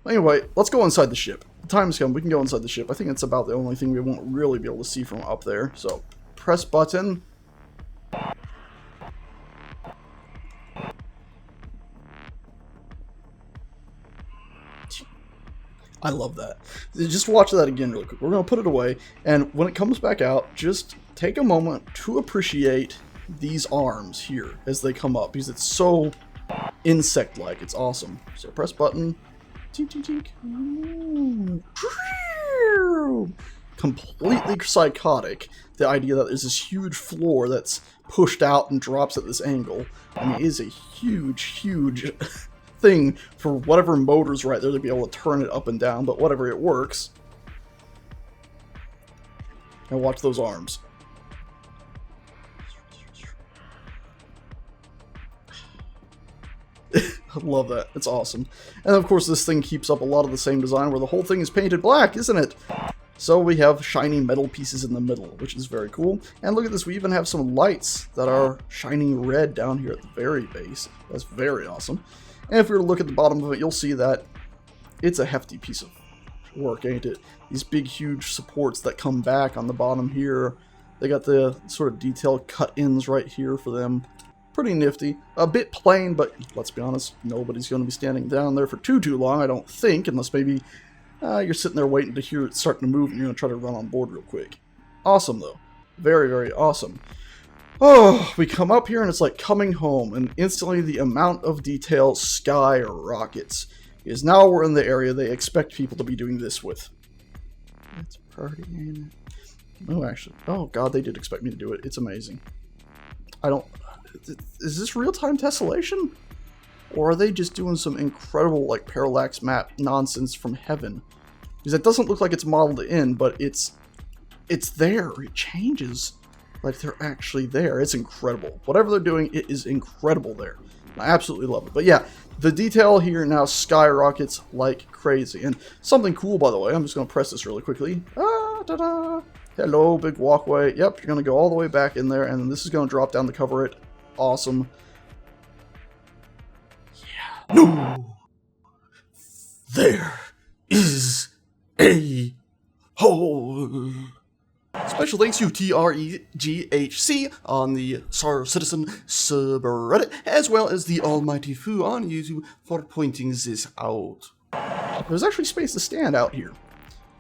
Anyway, let's go inside the ship. The time's come. We can go inside the ship. I think it's about the only thing we won't really be able to see from up there. So, press button. I love that. Just watch that again real quick. We're going to put it away, and when it comes back out, just take a moment to appreciate these arms here as they come up, because it's so insect-like. It's awesome. So press button. Tink, tink, tink. Completely psychotic. The idea that there's this huge floor that's pushed out and drops at this angle. I mean, it is a huge, huge thing for whatever motor's right there to be able to turn it up and down, but whatever, it works. Now watch those arms. I love that. It's awesome. And of course this thing keeps up a lot of the same design where the whole thing is painted black, isn't it? So we have shiny metal pieces in the middle, which is very cool. And look at this, we even have some lights that are shining red down here at the very base. That's very awesome. And if we were to look at the bottom of it, you'll see that it's a hefty piece of work, ain't it? These big, huge supports that come back on the bottom here. They got the sort of detailed cut-ins right here for them. Pretty nifty. A bit plain, but let's be honest, nobody's going to be standing down there for too long, I don't think, unless maybe you're sitting there waiting to hear it starting to move and you're going to try to run on board real quick. Awesome, though. Very, very awesome. Oh, we come up here and it's like coming home, and instantly the amount of detail skyrockets. Because now we're in the area they expect people to be doing this with. It's party. Oh, actually. Oh, God, they did expect me to do it. It's amazing. I don't... Is this real-time tessellation? Or are they just doing some incredible, like, parallax map nonsense from heaven? Because it doesn't look like it's modeled in, but it's there. It changes like they're actually there. It's incredible. Whatever they're doing, it is incredible there. I absolutely love it. But yeah, the detail here now skyrockets like crazy. And something cool, by the way, I'm just going to press this really quickly. Ta-da! Hello, big walkway. Yep, you're going to go all the way back in there, and this is going to drop down to cover it. Awesome. Yeah. No! There is a hole. Special thanks to TREGHC on the Star Citizen subreddit, as well as the Almighty Foo on YouTube for pointing this out. There's actually space to stand out here.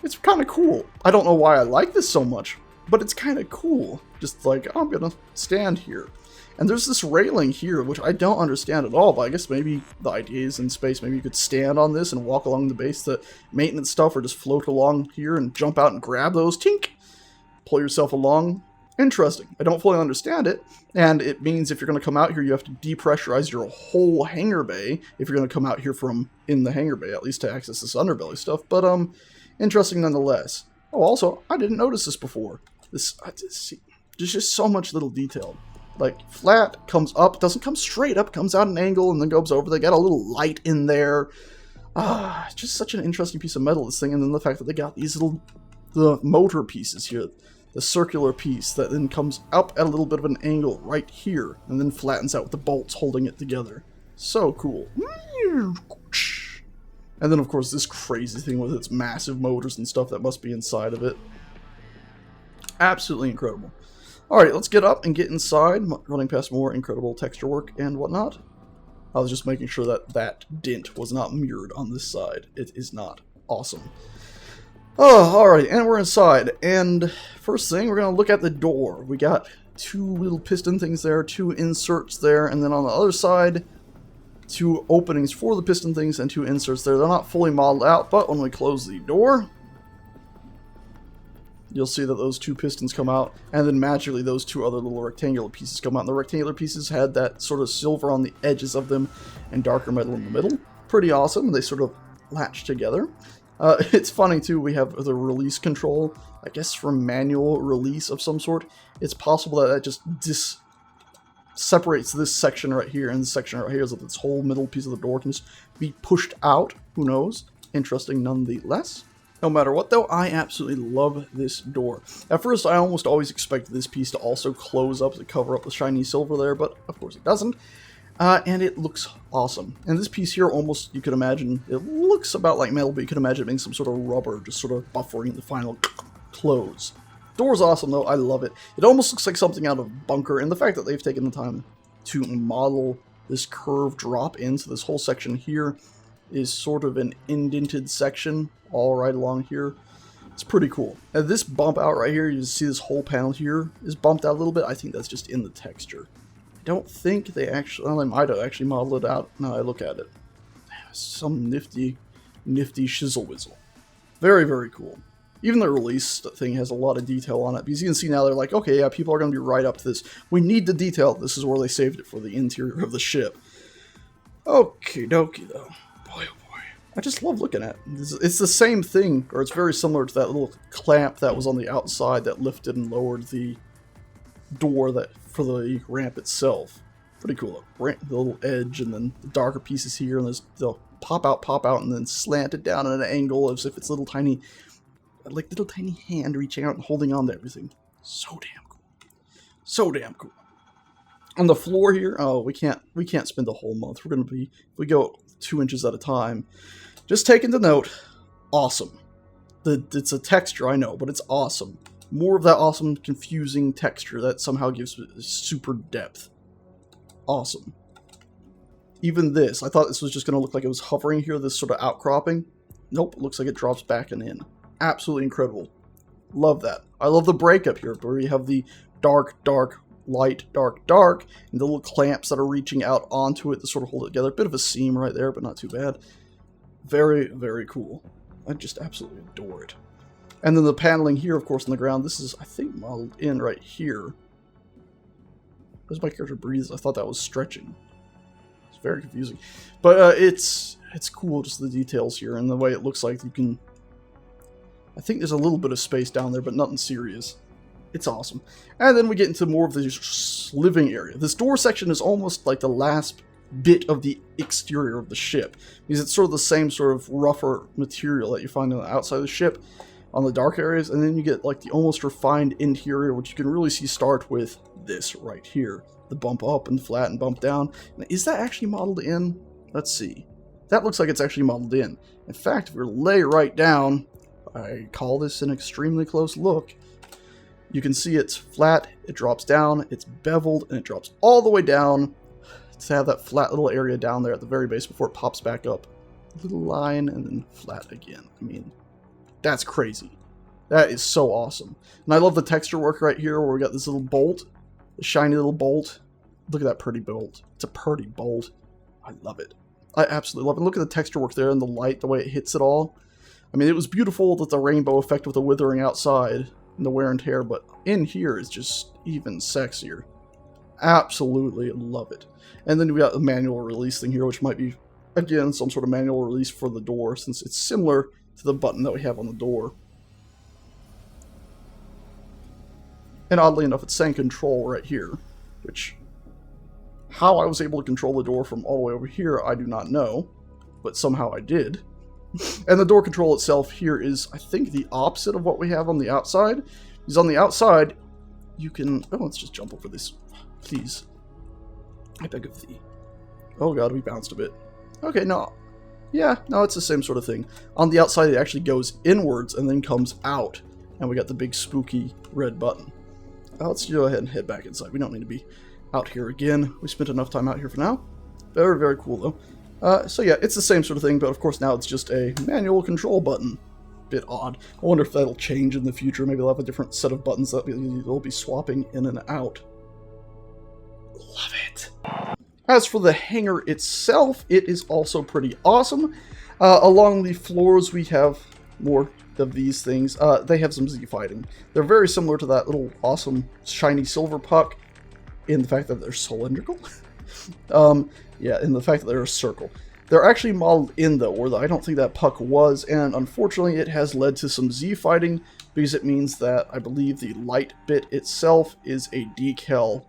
It's kind of cool. I don't know why I like this so much, but it's kind of cool. Just like, I'm gonna stand here. And there's this railing here, which I don't understand at all, but I guess maybe the idea is in space. Maybe you could stand on this and walk along the base to maintenance stuff, or just float along here and jump out and grab those. Tink! Pull yourself along. Interesting. I don't fully understand it, and it means if you're going to come out here, you have to depressurize your whole hangar bay, if you're going to come out here from in the hangar bay, at least to access this underbelly stuff, but interesting nonetheless. Oh, also, I didn't notice this before. There's just so much little detail. Like, flat, comes up, doesn't come straight up, comes out an angle, and then goes over. They got a little light in there. Just such an interesting piece of metal, this thing, and then the fact that they got these little the motor pieces here, the circular piece that then comes up at a little bit of an angle right here, and then flattens out with the bolts holding it together. So cool. And then, of course, this crazy thing with its massive motors and stuff that must be inside of it. Absolutely incredible. Alright, let's get up and get inside, running past more incredible texture work and whatnot. I was just making sure that that dent was not mirrored on this side. It is not. Awesome. Oh, alright, and we're inside. And first thing, we're going to look at the door. We got two little piston things there, two inserts there, and then on the other side, two openings for the piston things and two inserts there. They're not fully modeled out, but when we close the door, you'll see that those two pistons come out, and then magically those two other little rectangular pieces come out. And the rectangular pieces had that sort of silver on the edges of them and darker metal in the middle. Pretty awesome. They sort of latch together. It's funny too, we have the release control, I guess from manual release of some sort. It's possible that that just separates this section right here and this section right here, so that this whole middle piece of the door can just be pushed out. Who knows? Interesting nonetheless. No matter what though, I absolutely love this door. At first, I almost always expected this piece to also close up to cover up the shiny silver there, but of course it doesn't. And it looks awesome. And this piece here, almost, you could imagine, it looks about like metal, but you could imagine it being some sort of rubber, just sort of buffering the final close. Door's awesome, though. I love it. It almost looks like something out of Bunker, and the fact that they've taken the time to model this curved drop into this whole section here is sort of an indented section all right along here. It's pretty cool. And this bump out right here, you see this whole panel here is bumped out a little bit. I think that's just in the texture. I don't think they actually, well, they might have actually modeled it out. Now I look at it. Some nifty shizzle whizzle. Very, very cool. Even the release thing has a lot of detail on it, because you can see now they're like, okay, yeah, people are going to be right up to this. We need the detail. This is where they saved it for the interior of the ship. Okie dokie, though. Boy, oh boy. I just love looking at it. It's the same thing, or it's very similar to that little clamp that was on the outside that lifted and lowered the door that for the ramp itself. Pretty cool. The little edge, and then the darker pieces here, and they'll pop out, and then slant it down at an angle as if it's little tiny hand reaching out and holding on to everything. So damn cool. So damn cool. On the floor here, oh, we can't spend the whole month. We're gonna be, if we go 2 inches at a time. Just taking the note, awesome. It's a texture, I know, but it's awesome. More of that awesome, confusing texture that somehow gives it super depth. Awesome. Even this, I thought this was just gonna look like it was hovering here, this sort of outcropping. Nope, it looks like it drops back and in. Absolutely incredible. Love that. I love the breakup here, where you have the dark, light, dark, and the little clamps that are reaching out onto it to sort of hold it together. Bit of a seam right there, but not too bad. Very, very cool. I just absolutely adore it. And then the paneling here, of course, on the ground. This is, I think, modeled in right here. As my character breathes, I thought that was stretching. It's very confusing. But it's cool, just the details here, and the way it looks like you can... I think there's a little bit of space down there, but nothing serious. It's awesome. And then we get into more of the living area. This door section is almost like the last bit of the exterior of the ship, because it's sort of the same sort of rougher material that you find on the outside of the ship, on the dark areas, and then you get like the almost refined interior, which you can really see start with this right here. The bump up and flat and bump down. Now, is that actually modeled in? Let's see. That looks like it's actually modeled in. In fact, if we lay right down, I call this an extremely close look. You can see it's flat, it drops down, it's beveled, and it drops all the way down to have that flat little area down there at the very base before it pops back up. A little line and then flat again. I mean, that's crazy. That is so awesome. And I love the texture work right here where we got this little bolt, the shiny little bolt. Look at that pretty bolt. It's a pretty bolt. I love it. I absolutely love it. Look at the texture work there and the light, the way it hits it all. I mean, it was beautiful with the rainbow effect with the withering outside and the wear and tear, but in here is just even sexier. Absolutely love it. And then we got the manual release thing here, which might be, again, some sort of manual release for the door, since it's similar to the button that we have on the door. And oddly enough, it's saying control right here, which, how I was able to control the door from all the way over here, I do not know, but somehow I did. And the door control itself here is, I think, the opposite of what we have on the outside. Because on the outside, you can... Oh, let's just jump over this. Please. I beg of thee. Oh god, we bounced a bit. Okay, no. Yeah, no, it's the same sort of thing. On the outside, it actually goes inwards and then comes out. And we got the big spooky red button. Let's go ahead and head back inside. We don't need to be out here again. We spent enough time out here for now. Very, very cool, though. So yeah, it's the same sort of thing, but of course now it's just a manual control button. Bit odd. I wonder if that'll change in the future. Maybe they'll have a different set of buttons that they'll be swapping in and out. Love it. As for the hangar itself, it is also pretty awesome. Along the floors we have more of these things. They have some Z fighting. They're very similar to that little awesome shiny silver puck in the fact that they're cylindrical. Yeah, in the fact that they're a circle. They're actually modeled in, though, where I don't think that puck was, and unfortunately it has led to some Z fighting, because it means that I believe the light bit itself is a decal,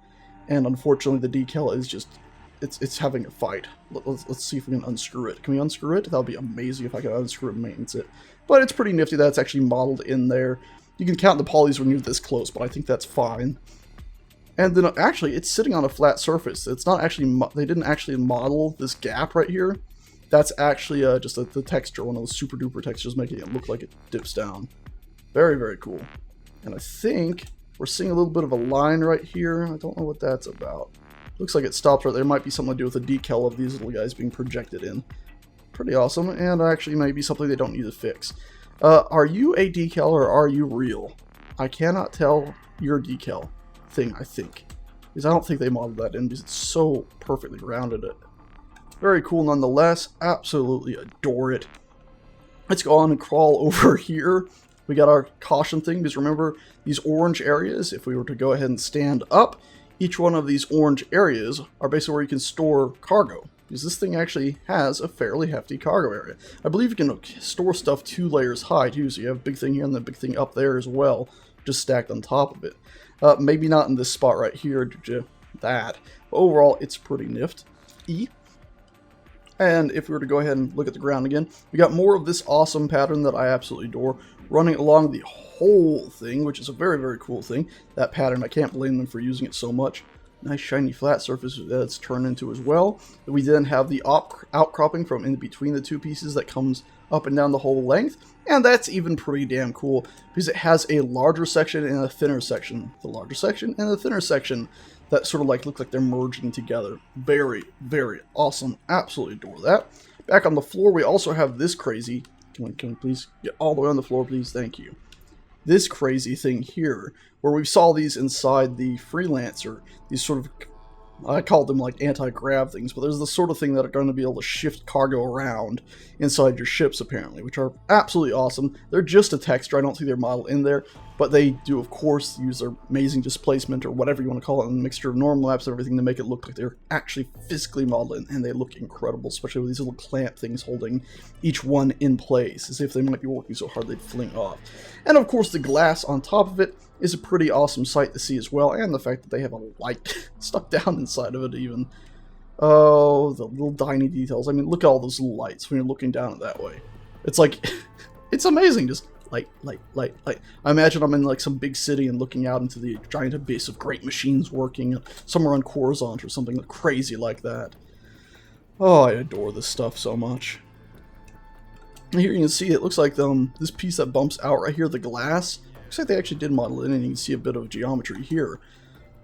and unfortunately the decal is just, it's having a fight. Let's see if we can unscrew it. Can we unscrew it? That would be amazing if I could unscrew it and maintenance it. But it's pretty nifty that it's actually modeled in there. You can count the polys when you're this close, but I think that's fine. And then actually, it's sitting on a flat surface. It's not actually, they didn't actually model this gap right here. That's actually just the texture, one of those super duper textures, making it look like it dips down. Very, very cool. And I think we're seeing a little bit of a line right here. I don't know what that's about. Looks like it stops right there. Might be something to do with the decal of these little guys being projected in. Pretty awesome, and actually maybe something they don't need to fix. Are you a decal or are you real? I cannot tell your decal thing, I think. Because I don't think they modeled that in because it's so perfectly rounded it. Very cool nonetheless. Absolutely adore it. Let's go on and crawl over here. We got our caution thing, because remember, these orange areas, if we were to go ahead and stand up, each one of these orange areas are basically where you can store cargo. Because this thing actually has a fairly hefty cargo area. I believe you can store stuff 2 layers high too, so you have a big thing here and the big thing up there as well, just stacked on top of it. Maybe not in this spot right here due to that, but overall it's pretty nifty. And if we were to go ahead and look at the ground again, we got more of this awesome pattern that I absolutely adore running along the whole thing, which is a very, very cool thing. That pattern, I can't blame them for using it so much. Nice shiny flat surface that's turned into as well. We then have the outcropping from in between the 2 pieces that comes up and down the whole length. And that's even pretty damn cool because it has a larger section and a thinner section. The larger section and the thinner section that sort of like look like they're merging together. Very, very awesome. Absolutely adore that. Back on the floor, we also have this crazy. Can we please get all the way on the floor, please? Thank you. This crazy thing here, where we saw these inside the Freelancer, these sort of, I call them like anti-grav things, but there's the sort of thing that are going to be able to shift cargo around inside your ships apparently, which are absolutely awesome. They're just a texture, I don't see their model in there, but they do of course use their amazing displacement or whatever you want to call it, and a mixture of normal maps and everything to make it look like they're actually physically modeled, and they look incredible, especially with these little clamp things holding each one in place, as if they might be working so hard they'd fling off. And of course the glass on top of it is a pretty awesome sight to see as well, and the fact that they have a light stuck down inside of it even. Oh, the little tiny details. I mean, look at all those little lights when you're looking down it that way. It's like, it's amazing, just light, light, light, light. I imagine I'm in like some big city and looking out into the giant abyss of great machines working somewhere on Coruscant or something crazy like that. Oh, I adore this stuff so much. And here you can see it looks like this piece that bumps out right here, the glass. Looks like they actually did model it in, and you can see a bit of geometry here.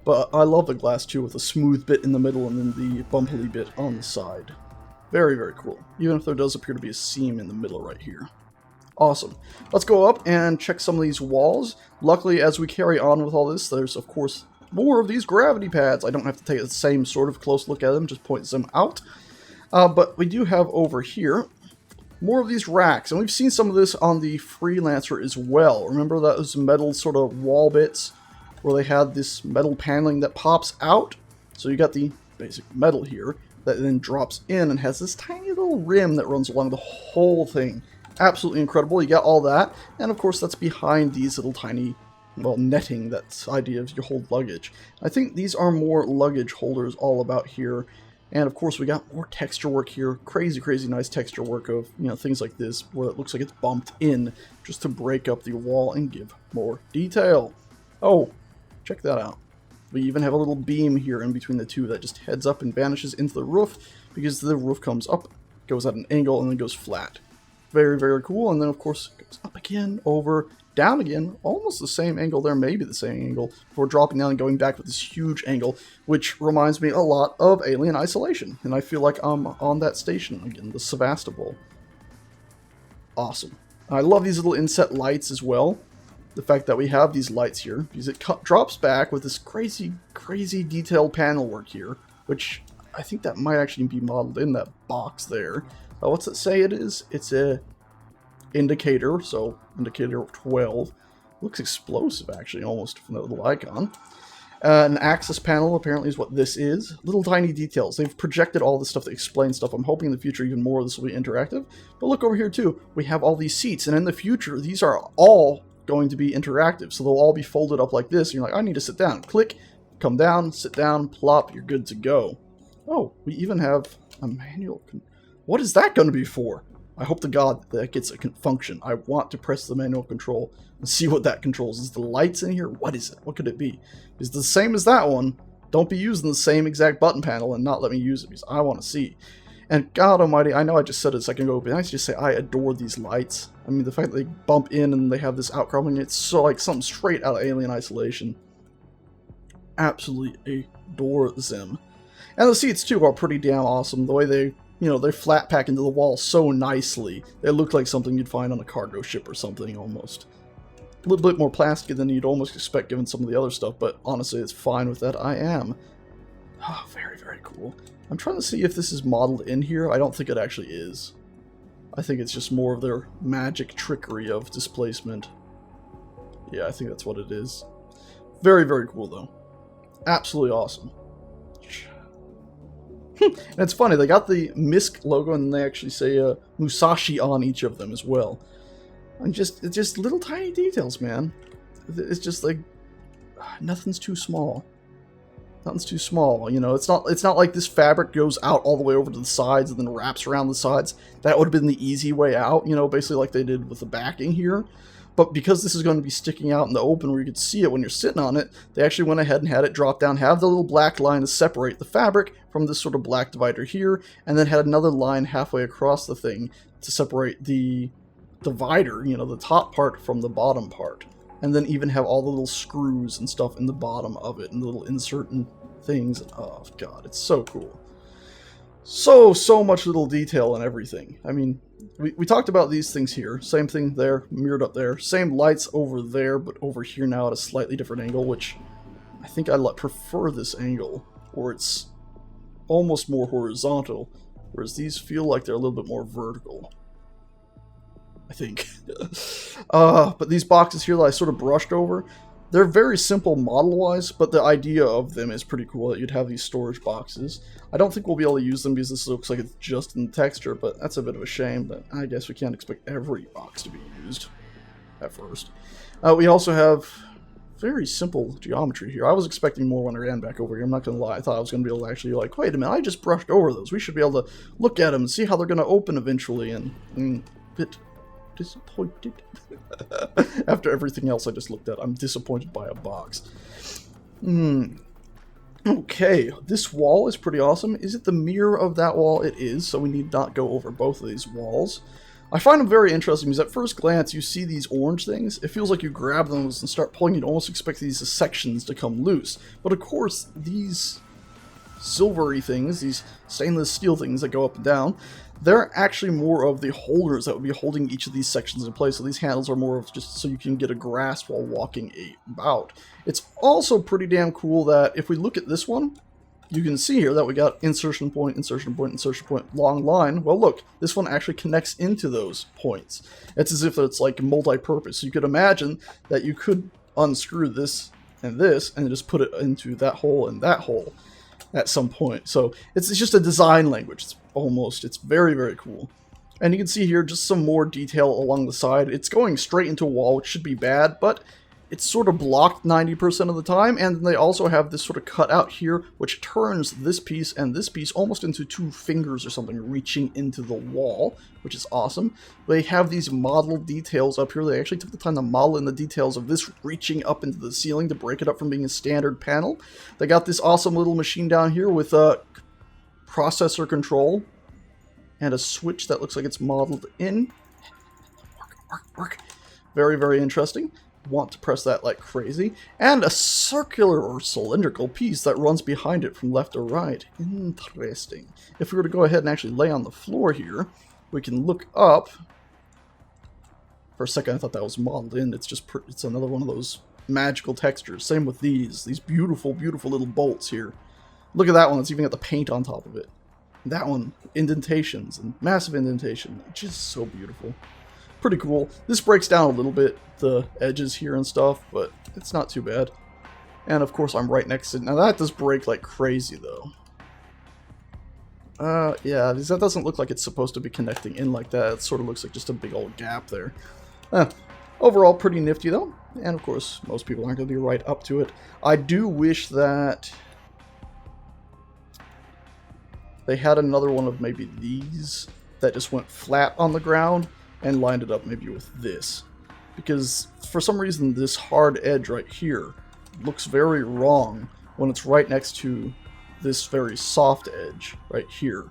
But I love the glass too, with a smooth bit in the middle and then the bumpily bit on the side. Very, very cool. Even if there does appear to be a seam in the middle right here. Awesome. Let's go up and check some of these walls. Luckily, as we carry on with all this, there's of course more of these gravity pads. I don't have to take the same sort of close look at them, just points them out. But we do have over here more of these racks, and we've seen some of this on the Freelancer as well. Remember those metal sort of wall bits where they had this metal paneling that pops out? So you got the basic metal here that then drops in and has this tiny little rim that runs along the whole thing. Absolutely incredible. You got all that, and of course that's behind these little tiny, well, netting, that's the idea of your hold luggage. I think these are more luggage holders all about here. And of course we got more texture work here, crazy, crazy nice texture work of, you know, things like this, where it looks like it's bumped in just to break up the wall and give more detail. Oh, check that out. We even have a little beam here in between the two that just heads up and vanishes into the roof, because the roof comes up, goes at an angle, and then goes flat. Very, very cool. And then of course it goes up again, over, down again, almost the same angle there, maybe the same angle, before dropping down and going back with this huge angle, which reminds me a lot of Alien Isolation. And I feel like I'm on that station again, the Sevastopol. Awesome. I love these little inset lights as well. The fact that we have these lights here, because it drops back with this crazy, crazy detailed panel work here, which I think that might actually be modeled in that box there. What's it say it is? It's a indicator, so indicator 12. Looks explosive actually, almost, from that little icon. An access panel apparently is what this is. Little tiny details. They've projected all this stuff to explain stuff. I'm hoping in the future even more of this will be interactive. But look over here too. We have all these seats, and in the future these are all going to be interactive. So they'll all be folded up like this. And you're like, I need to sit down. Click, come down, sit down, plop, you're good to go. Oh, we even have a manual. What is that going to be for? I hope to God that gets a function. I want to press the manual control and see what that controls. Is the lights in here? What is it? What could it be? Is it the same as that one? Don't be using the same exact button panel and not let me use it, because I want to see. And God almighty, I know I just said it a second ago, but I just say I adore these lights. I mean, the fact that they bump in and they have this outcropping, it's so like something straight out of Alien Isolation. Absolutely adore them. And the seats too are pretty damn awesome. The way they, they flat pack into the wall so nicely. They look like something you'd find on a cargo ship or something almost. A little bit more plastic than you'd almost expect given some of the other stuff, but honestly, it's fine with that. I am. Oh, very, very cool. I'm trying to see if this is modeled in here. I don't think it actually is. I think it's just more of their magic trickery of displacement. Yeah, I think that's what it is. Very, very cool, though. Absolutely awesome. And it's funny, they got the MISC logo, and they actually say Musashi on each of them as well. And it's just little tiny details, man. It's just like nothing's too small. Nothing's too small, It's not like this fabric goes out all the way over to the sides and then wraps around the sides. That would have been the easy way out, basically like they did with the backing here. But because this is going to be sticking out in the open where you could see it when you're sitting on it, they actually went ahead and had it drop down, have the little black line to separate the fabric from this sort of black divider here, and then had another line halfway across the thing to separate the divider, the top part from the bottom part. And then even have all the little screws and stuff in the bottom of it, and little inserting things. Oh god, it's so cool. So much little detail and everything. I mean, we talked about these things here. Same thing there, mirrored up there. Same lights over there, but over here now at a slightly different angle, which I think I prefer this angle, where it's almost more horizontal, whereas these feel like they're a little bit more vertical. I think. But these boxes here that I sort of brushed over, they're very simple model-wise, but the idea of them is pretty cool, that you'd have these storage boxes. I don't think we'll be able to use them because this looks like it's just in the texture, but that's a bit of a shame, but I guess we can't expect every box to be used at first. We also have very simple geometry here. I was expecting more when I ran back over here, I'm not going to lie. I thought I was going to be able to actually wait a minute, I just brushed over those. We should be able to look at them and see how they're going to open eventually, and a bit disappointed. After everything else I just looked at, I'm disappointed by a box. Okay, this wall is pretty awesome. Is it the mirror of that wall? It is, so we need not go over both of these walls. I find them very interesting because at first glance you see these orange things. It feels like you grab them and start pulling, you'd almost expect these sections to come loose. But of course, these silvery things, these stainless steel things that go up and down, they're actually more of the holders that would be holding each of these sections in place. So these handles are more of just so you can get a grasp while walking about. It's also pretty damn cool that if we look at this one, you can see here that we got insertion point, insertion point, insertion point, long line. Well, look, this one actually connects into those points. It's as if it's like multi-purpose. So you could imagine that you could unscrew this and just put it into that hole and that hole at some point. So it's just a design language. It's very, very cool. And you can see here just some more detail along the side. It's going straight into a wall, which should be bad, but it's sort of blocked 90% of the time, and they also have this sort of cut out here, which turns this piece and this piece almost into two fingers or something reaching into the wall, which is awesome. They have these model details up here. They actually took the time to model in the details of this reaching up into the ceiling to break it up from being a standard panel. They got this awesome little machine down here with a processor control and a switch that looks like it's modeled in. Work. Very, very interesting. Want to press that like crazy, and a circular or cylindrical piece that runs behind it from left to right. Interesting. If we were to go ahead and actually lay on the floor here, we can look up. For a second I thought that was modeled in. It's another one of those magical textures. Same with these beautiful little bolts here. Look at that one, it's even got the paint on top of it. That one, indentations and massive indentation. It's just so beautiful. Pretty cool. This breaks down a little bit, the edges here and stuff, but it's not too bad. And of course I'm right next to it. Now that does break like crazy though. Yeah, that doesn't look like it's supposed to be connecting in like that. It sort of looks like just a big old gap there. Overall pretty nifty though. And of course most people aren't going to be right up to it. I do wish that they had another one of maybe these that just went flat on the ground and lined it up maybe with this. Because for some reason this hard edge right here looks very wrong when it's right next to this very soft edge right here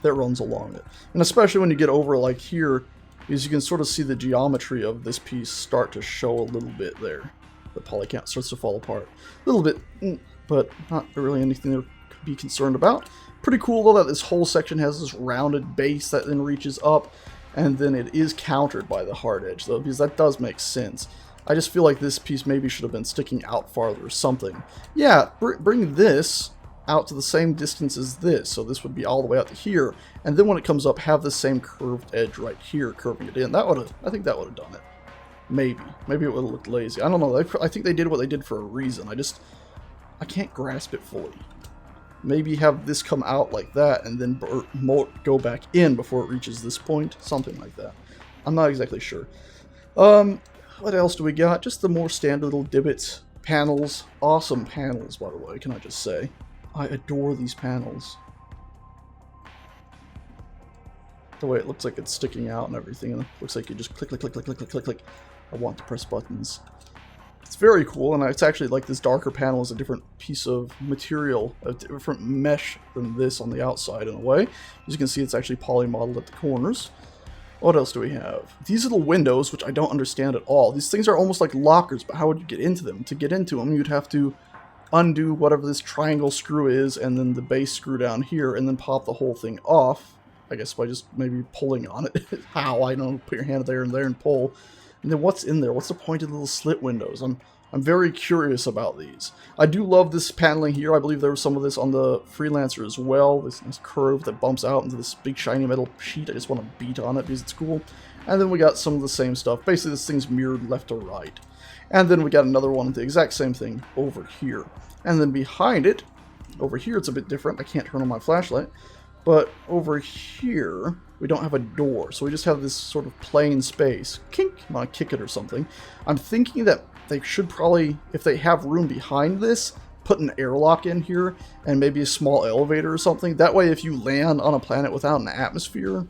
that runs along it. And especially when you get over like here, because you can sort of see the geometry of this piece start to show a little bit there. The polycount starts to fall apart. A little bit, but not really anything to be concerned about. Pretty cool though that this whole section has this rounded base that then reaches up, and then it is countered by the hard edge though, because that does make sense. I just feel like this piece maybe should have been sticking out farther or something. Yeah, bring this out to the same distance as this, so this would be all the way out to here, and then when it comes up, have the same curved edge right here, curving it in. That would have, I think that would have done it. Maybe it would have looked lazy. I don't know. I think they did what they did for a reason. I can't grasp it fully. Maybe have this come out like that, and then go back in before it reaches this point, something like that. I'm not exactly sure. What else do we got? Just the more standard little divots, panels. Awesome panels, by the way, can I just say. I adore these panels. The way it looks like it's sticking out and everything, and it looks like you just click, click, click, click, click, click, click, click. I want to press buttons. It's very cool, and it's actually like this darker panel is a different piece of material, a different mesh than this on the outside in a way. As you can see, it's actually poly-modeled at the corners. What else do we have? These little windows, which I don't understand at all. These things are almost like lockers, but how would you get into them? To get into them, you'd have to undo whatever this triangle screw is, and then the base screw down here, and then pop the whole thing off. I guess by just maybe pulling on it. How? I don't know. Put your hand there and pull. And then what's in there? What's the pointed little slit windows? I'm very curious about these. I do love this paneling here. I believe there was some of this on the Freelancer as well. This nice curve that bumps out into this big shiny metal sheet. I just want to beat on it because it's cool. And then we got some of the same stuff. Basically, this thing's mirrored left to right. And then we got another one, the exact same thing over here. And then behind it, over here it's a bit different. I can't turn on my flashlight. But over here, we don't have a door, so we just have this sort of plain space. Kink! I want to kick it or something. I'm thinking that they should probably, if they have room behind this, put an airlock in here, and maybe a small elevator or something. That way, if you land on a planet without an atmosphere,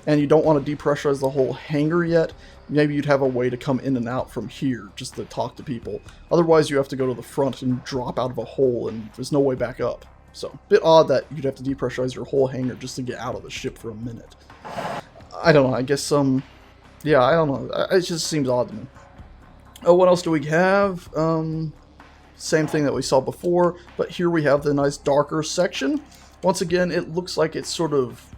and you don't want to depressurize the whole hangar yet, maybe you'd have a way to come in and out from here, just to talk to people. Otherwise, you have to go to the front and drop out of a hole, and there's no way back up. So, a bit odd that you'd have to depressurize your whole hangar just to get out of the ship for a minute. I don't know, I guess yeah, I don't know. It just seems odd to me. Oh, what else do we have? Same thing that we saw before, but here we have the nice darker section. Once again, it looks like it's sort of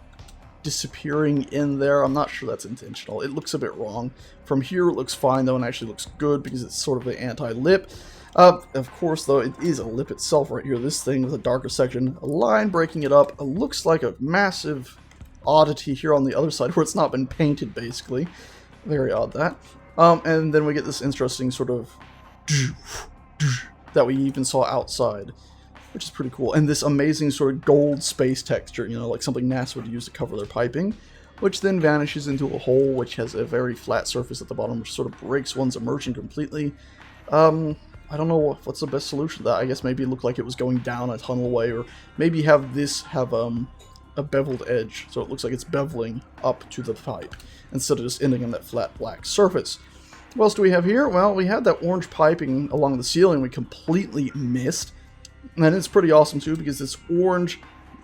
disappearing in there. I'm not sure that's intentional. It looks a bit wrong. From here, it looks fine, though, and actually looks good because it's sort of the anti-lip. Of course, though, it is a lip itself right here. This thing with a darker section, a line breaking it up. It looks like a massive oddity here on the other side where it's not been painted, basically. Very odd, that. And then we get this interesting sort of that we even saw outside, which is pretty cool. And this amazing sort of gold space texture, you know, like something NASA would use to cover their piping, which then vanishes into a hole which has a very flat surface at the bottom, which sort of breaks one's immersion completely. I don't know what's the best solution to that. I guess maybe it looked like it was going down a tunnel way, or maybe have this have a beveled edge, so it looks like it's beveling up to the pipe, instead of just ending on that flat black surface. What else do we have here? Well, we had that orange piping along the ceiling we completely missed, and it's pretty awesome too, because this orange,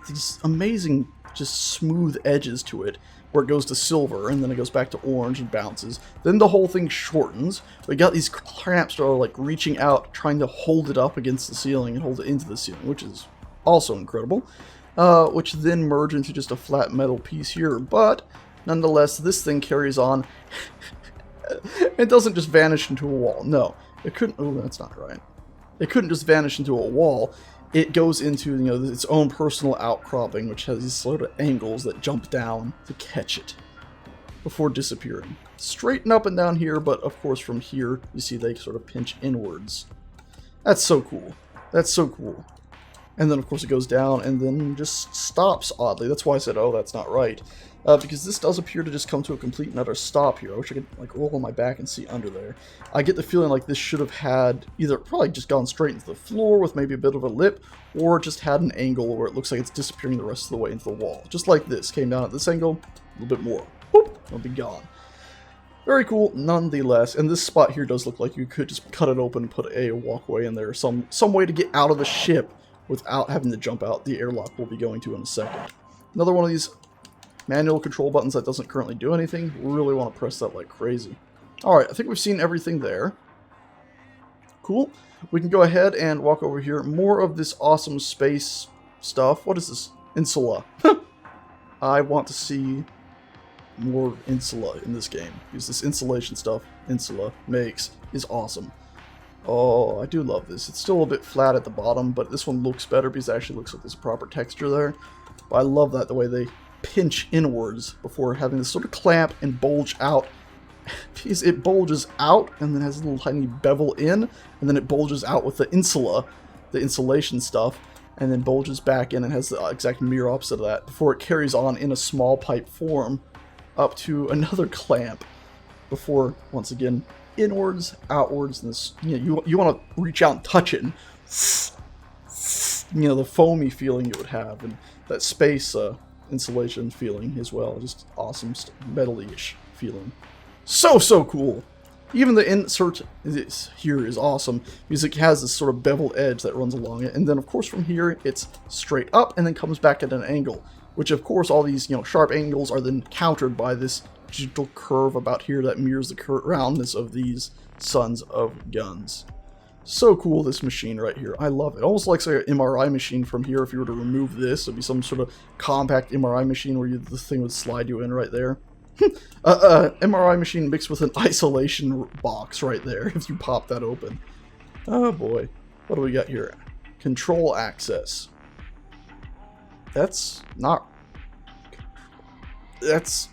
these amazing, just smooth edges to it, where it goes to silver, and then it goes back to orange and bounces. Then the whole thing shortens. We got these clamps that are like reaching out, trying to hold it up against the ceiling and hold it into the ceiling, which is also incredible. Which then merge into just a flat metal piece here. But nonetheless, this thing carries on. It doesn't just vanish into a wall. No, it couldn't. Oh, that's not right. It couldn't just vanish into a wall. It goes into, you know, its own personal outcropping, which has these sort of angles that jump down to catch it before disappearing. Straighten up and down here, but of course from here, you see they sort of pinch inwards. That's so cool. That's so cool. And then, of course, it goes down and then just stops oddly. That's why I said, oh, that's not right. Because this does appear to just come to a complete and utter stop here. I wish I could like roll on my back and see under there. I get the feeling like this should have had either probably just gone straight into the floor with maybe a bit of a lip, or just had an angle where it looks like it's disappearing the rest of the way into the wall. Just like this. Came down at this angle, a little bit more. Boop, it'll be gone. Very cool, nonetheless. And this spot here does look like you could just cut it open and put a walkway in there. Some way to get out of the ship without having to jump out. The airlock we'll be going to in a second. Another one of these manual control buttons that doesn't currently do anything. We really want to press that like crazy. Alright, I think we've seen everything there. Cool. We can go ahead and walk over here. More of this awesome space stuff. What is this? Insula. I want to see more insula in this game, because this insulation stuff Insula makes is awesome. Oh, I do love this. It's still a bit flat at the bottom, but this one looks better because it actually looks like there's a proper texture there. But I love that, the way they pinch inwards before having this sort of clamp and bulge out. Because it bulges out and then has a little tiny bevel in, and then it bulges out with the insula, the insulation stuff, and then bulges back in and has the exact mirror opposite of that before it carries on in a small pipe form up to another clamp before, once again, inwards, outwards, and this, you want to reach out and touch it, and, the foamy feeling it would have, and that space insulation feeling as well, just awesome, metal-ish feeling. So cool. Even the insert here is awesome because it has this sort of beveled edge that runs along it, and then of course from here it's straight up and then comes back at an angle, which of course all these sharp angles are then countered by this gentle curve about here that mirrors the roundness of these sons of guns. So cool, this machine right here. I love it. Almost like an MRI machine from here. If you were to remove this, it'd be some sort of compact MRI machine where the thing would slide you in right there. MRI machine mixed with an isolation box right there if you pop that open. Oh boy. What do we got here? Control access. That's not... That's...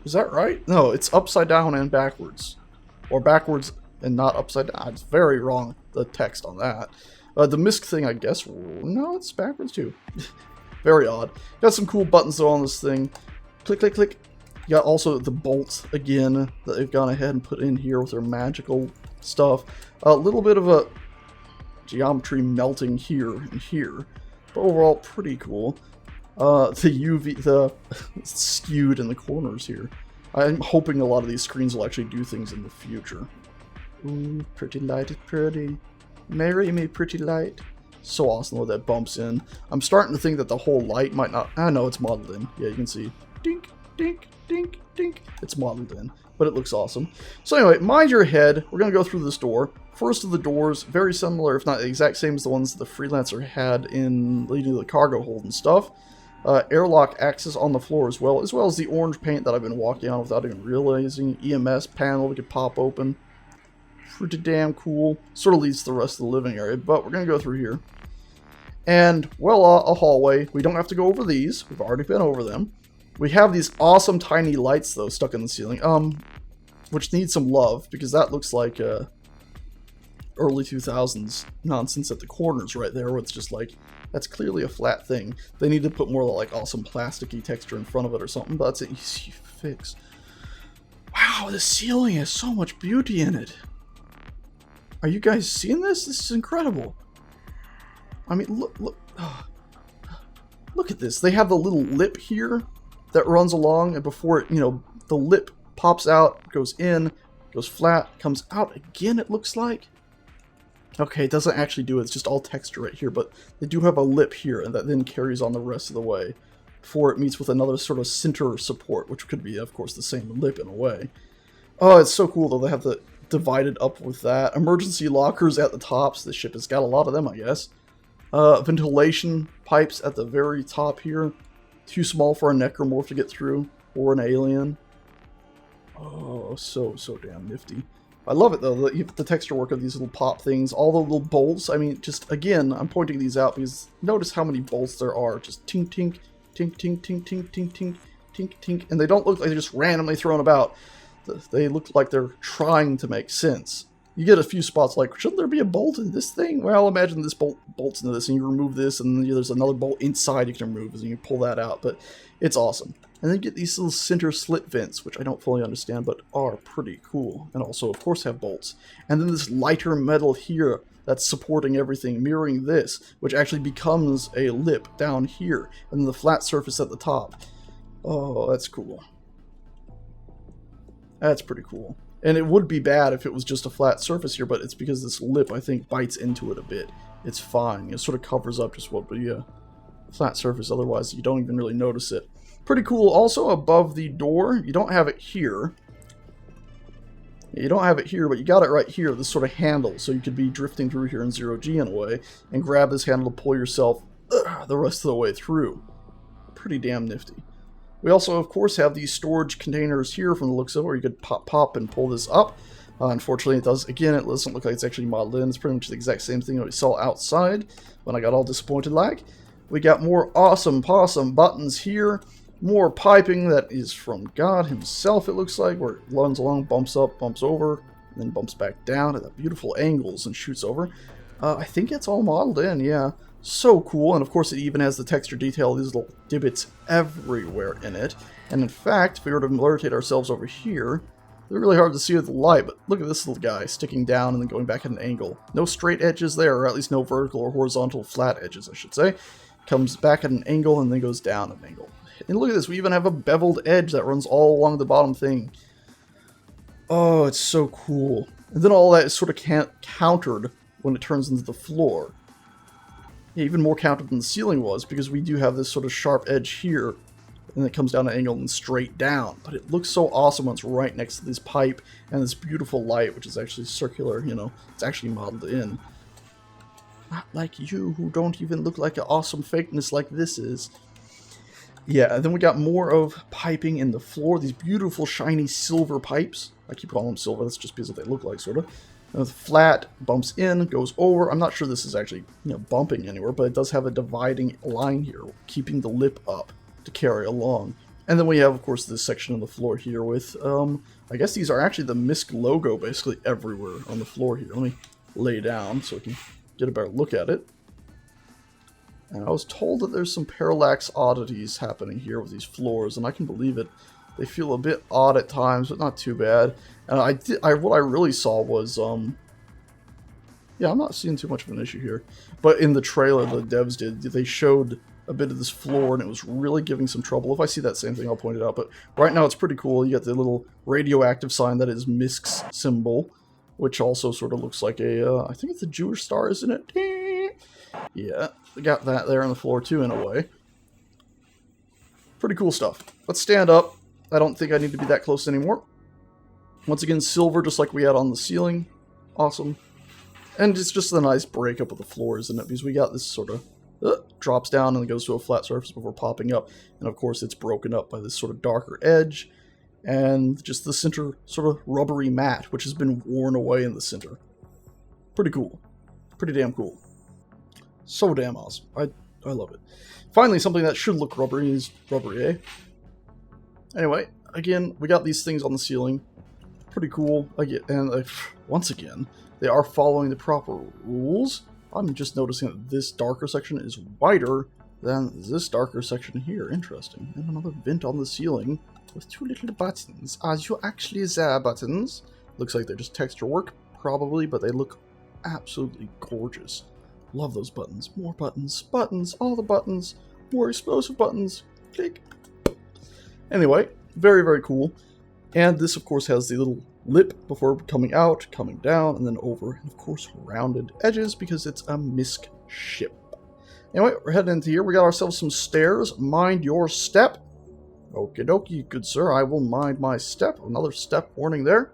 Is that right? No, it's upside down and backwards. Or backwards and not upside down. It's very wrong, the text on that. The misc thing, I guess... No, it's backwards too. Very odd. Got some cool buttons though on this thing. Click, click, click. You got also the bolts again that they've gone ahead and put in here with their magical stuff. A little bit of a geometry melting here and here, but overall pretty cool. The skewed in the corners here. I'm hoping a lot of these screens will actually do things in the future. Ooh, pretty light is pretty. Marry me, pretty light. So awesome though that bumps in. I'm starting to think that the whole light might not... I know it's modeled in. Yeah, you can see. Dink, dink, dink, dink. It's modeled in, but it looks awesome. So anyway, mind your head. We're going to go through this door. First of the doors, very similar, if not the exact same as the ones that the Freelancer had in leading to the cargo hold and stuff. Airlock access on the floor as well as the orange paint that I've been walking on without even realizing. EMS panel we could pop open. Pretty damn cool. Sort of leads to the rest of the living area, but we're going to go through here. And, well, a hallway. We don't have to go over these. We've already been over them. We have these awesome tiny lights, though, stuck in the ceiling, which need some love, because that looks like early 2000s nonsense at the corners right there, where it's just like, that's clearly a flat thing. They need to put more like awesome plasticky texture in front of it or something, but that's an easy fix. Wow, the ceiling has so much beauty in it. Are you guys seeing this? This is incredible. I mean, look at this. They have the little lip here that runs along, and before it, the lip pops out, goes in, goes flat, comes out again, it looks like. Okay, it doesn't actually do it, it's just all texture right here, but they do have a lip here, and that then carries on the rest of the way before it meets with another sort of center support, which could be, of course, the same lip in a way. Oh, it's so cool, though. They have the divided up with that. Emergency lockers at the tops. This ship has got a lot of them, I guess. Ventilation pipes at the very top here. Too small for a necromorph to get through, or an alien. Oh, so damn nifty. I love it though, the texture work of these little pop things, all the little bolts. I mean, just again, I'm pointing these out because notice how many bolts there are. Just tink, tink, tink, tink, tink, tink, tink, tink, tink, tink, and they don't look like they're just randomly thrown about. They look like they're trying to make sense. You get a few spots like, shouldn't there be a bolt in this thing? Well, imagine this bolt bolts into this, and you remove this, and there's another bolt inside you can remove, and you can pull that out. But it's awesome. And then you get these little center slit vents, which I don't fully understand, but are pretty cool. And also, of course, have bolts. And then this lighter metal here that's supporting everything, mirroring this, which actually becomes a lip down here, and then the flat surface at the top. Oh, that's cool. That's pretty cool. And it would be bad if it was just a flat surface here, but it's because this lip, I think, bites into it a bit. It's fine. It sort of covers up just what, but yeah, flat surface, otherwise you don't even really notice it. Pretty cool. Also above the door, you don't have it here. You don't have it here, but you got it right here, this sort of handle, so you could be drifting through here in 0G in a way, and grab this handle to pull yourself the rest of the way through. Pretty damn nifty. We also, of course, have these storage containers here from the looks of it, where you could pop and pull this up. Unfortunately, it doesn't look like it's actually modeled in. It's pretty much the exact same thing that we saw outside when I got all disappointed like. We got more awesome possum buttons here. More piping that is from God himself, it looks like, where it runs along, bumps up, bumps over, and then bumps back down at beautiful angles and shoots over. I think it's all modeled in, yeah. So cool, and of course it even has the texture detail, these little divots everywhere in it. And in fact, if we were to rotate ourselves over here, they're really hard to see with the light, but look at this little guy sticking down and then going back at an angle. No straight edges there, or at least no vertical or horizontal flat edges, I should say. Comes back at an angle and then goes down at an angle. And look at this, we even have a beveled edge that runs all along the bottom thing. Oh, it's so cool. And then all that is sort of countered when it turns into the floor. Yeah, even more countered than the ceiling was, because we do have this sort of sharp edge here, and it comes down an angle and straight down. But it looks so awesome when it's right next to this pipe and this beautiful light, which is actually circular, you know, it's actually modeled in. Not like you, who don't even look like an awesome fakeness like this is. Yeah, and then we got more of piping in the floor, these beautiful shiny silver pipes. I keep calling them silver, that's just because they look like, sort of. And flat, bumps in, goes over. I'm not sure this is actually, you know, bumping anywhere, but it does have a dividing line here, keeping the lip up to carry along. And then we have, of course, this section of the floor here with, I guess these are actually the MISC logo basically everywhere on the floor here. Let me lay down so we can get a better look at it. And I was told that there's some parallax oddities happening here with these floors, and I can believe it. They feel a bit odd at times, but not too bad. And what I really saw was, yeah, I'm not seeing too much of an issue here. But in the trailer the devs did, they showed a bit of this floor, and it was really giving some trouble. If I see that same thing, I'll point it out. But right now it's pretty cool. You got the little radioactive sign that is MISC's symbol, which also sort of looks like a, I think it's a Jewish star, isn't it? Yeah, they got that there on the floor too, in a way. Pretty cool stuff. Let's stand up. I don't think I need to be that close anymore. Once again, silver, just like we had on the ceiling. Awesome. And it's just a nice breakup of the floor, isn't it? Because we got this sort of drops down and then goes to a flat surface before popping up. And of course, it's broken up by this sort of darker edge. And just the center sort of rubbery mat, which has been worn away in the center. Pretty cool. Pretty damn cool. So damn awesome. I love it. Finally, something that should look rubbery is rubbery, eh? Anyway, again, we got these things on the ceiling. Pretty cool. And once again, they are following the proper rules. I'm just noticing that this darker section is wider than this darker section here. Interesting. And another vent on the ceiling with two little buttons. Are you actually there, buttons? Looks like they're just texture work, probably, but they look absolutely gorgeous. Love those buttons. More buttons. Buttons. All the buttons. More explosive buttons. Click. Anyway, very, very cool. And this, of course, has the little lip before coming out, coming down, and then over. And, of course, rounded edges because it's a MISC ship. Anyway, we're heading into here. We got ourselves some stairs. Mind your step. Okie dokie, good sir. I will mind my step. Another step warning there.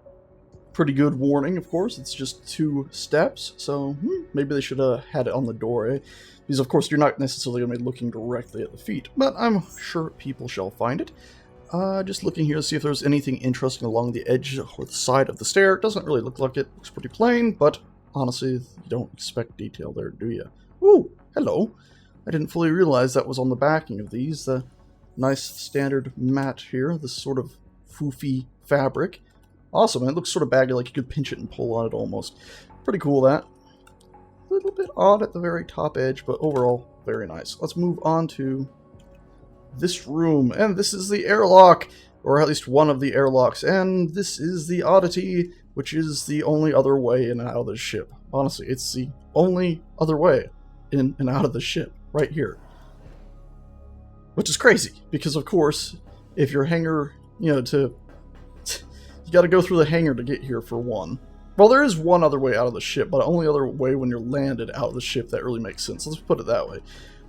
Pretty good warning, of course. It's just 2 steps, so maybe they should have had it on the door, eh? Because, of course, you're not necessarily going to be looking directly at the feet, but I'm sure people shall find it. Just looking here to see if there's anything interesting along the edge or the side of the stair. It doesn't really look like it. Looks pretty plain, but honestly, you don't expect detail there, do you? Ooh, hello. I didn't fully realize that was on the backing of these. The nice standard mat here, this sort of foofy fabric. Awesome, and it looks sort of baggy, like you could pinch it and pull on it almost. Pretty cool, that. A little bit odd at the very top edge, but overall, very nice. Let's move on to this room, and this is the airlock, or at least one of the airlocks, and this is the oddity, which is the only other way in and out of the ship. Honestly, it's the only other way in and out of the ship, right here. Which is crazy, because of course, if your hangar, you know, you gotta go through the hangar to get here for one. Well, there is one other way out of the ship, but only other way when you're landed out of the ship that really makes sense. Let's put it that way.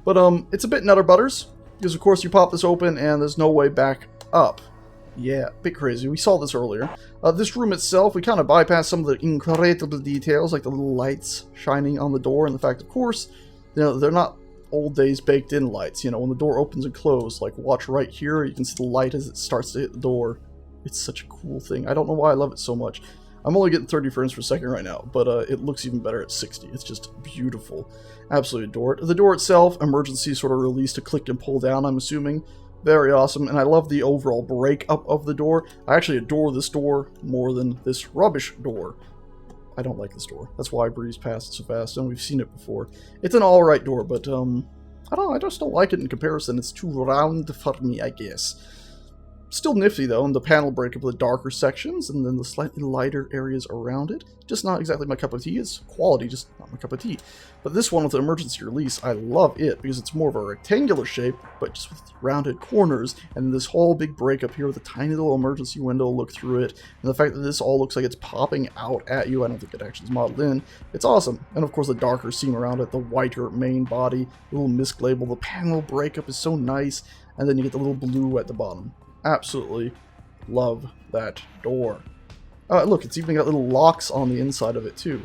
But it's a bit nutter butters, because of course you pop this open and there's no way back up. Yeah, a bit crazy. We saw this earlier. This room itself, we kind of bypassed some of the incredible details, like the little lights shining on the door, and the fact, of course, you know, they're not old days baked in lights. You know, when the door opens and closes, like watch right here, you can see the light as it starts to hit the door. It's such a cool thing. I don't know why I love it so much. I'm only getting 30 frames per second right now, but it looks even better at 60. It's just beautiful. Absolutely adore it. The door itself, emergency sort of release to click and pull down, I'm assuming. Very awesome, and I love the overall breakup of the door. I actually adore this door more than this rubbish door. I don't like this door. That's why I breezed past it so fast, and we've seen it before. It's an alright door, but I don't know, I just don't like it in comparison. It's too round for me, I guess. Still nifty though, and the panel breakup of the darker sections, and then the slightly lighter areas around it. Just not exactly my cup of tea. It's quality, just not my cup of tea. But this one with the emergency release, I love it, because it's more of a rectangular shape, but just with rounded corners, and this whole big breakup here with a tiny little emergency window, look through it, and the fact that this all looks like it's popping out at you, I don't think it actually is modeled in, it's awesome. And of course the darker seam around it, the whiter main body, the little misc label, the panel breakup is so nice, and then you get the little blue at the bottom. Absolutely love that door. Look, it's even got little locks on the inside of it too.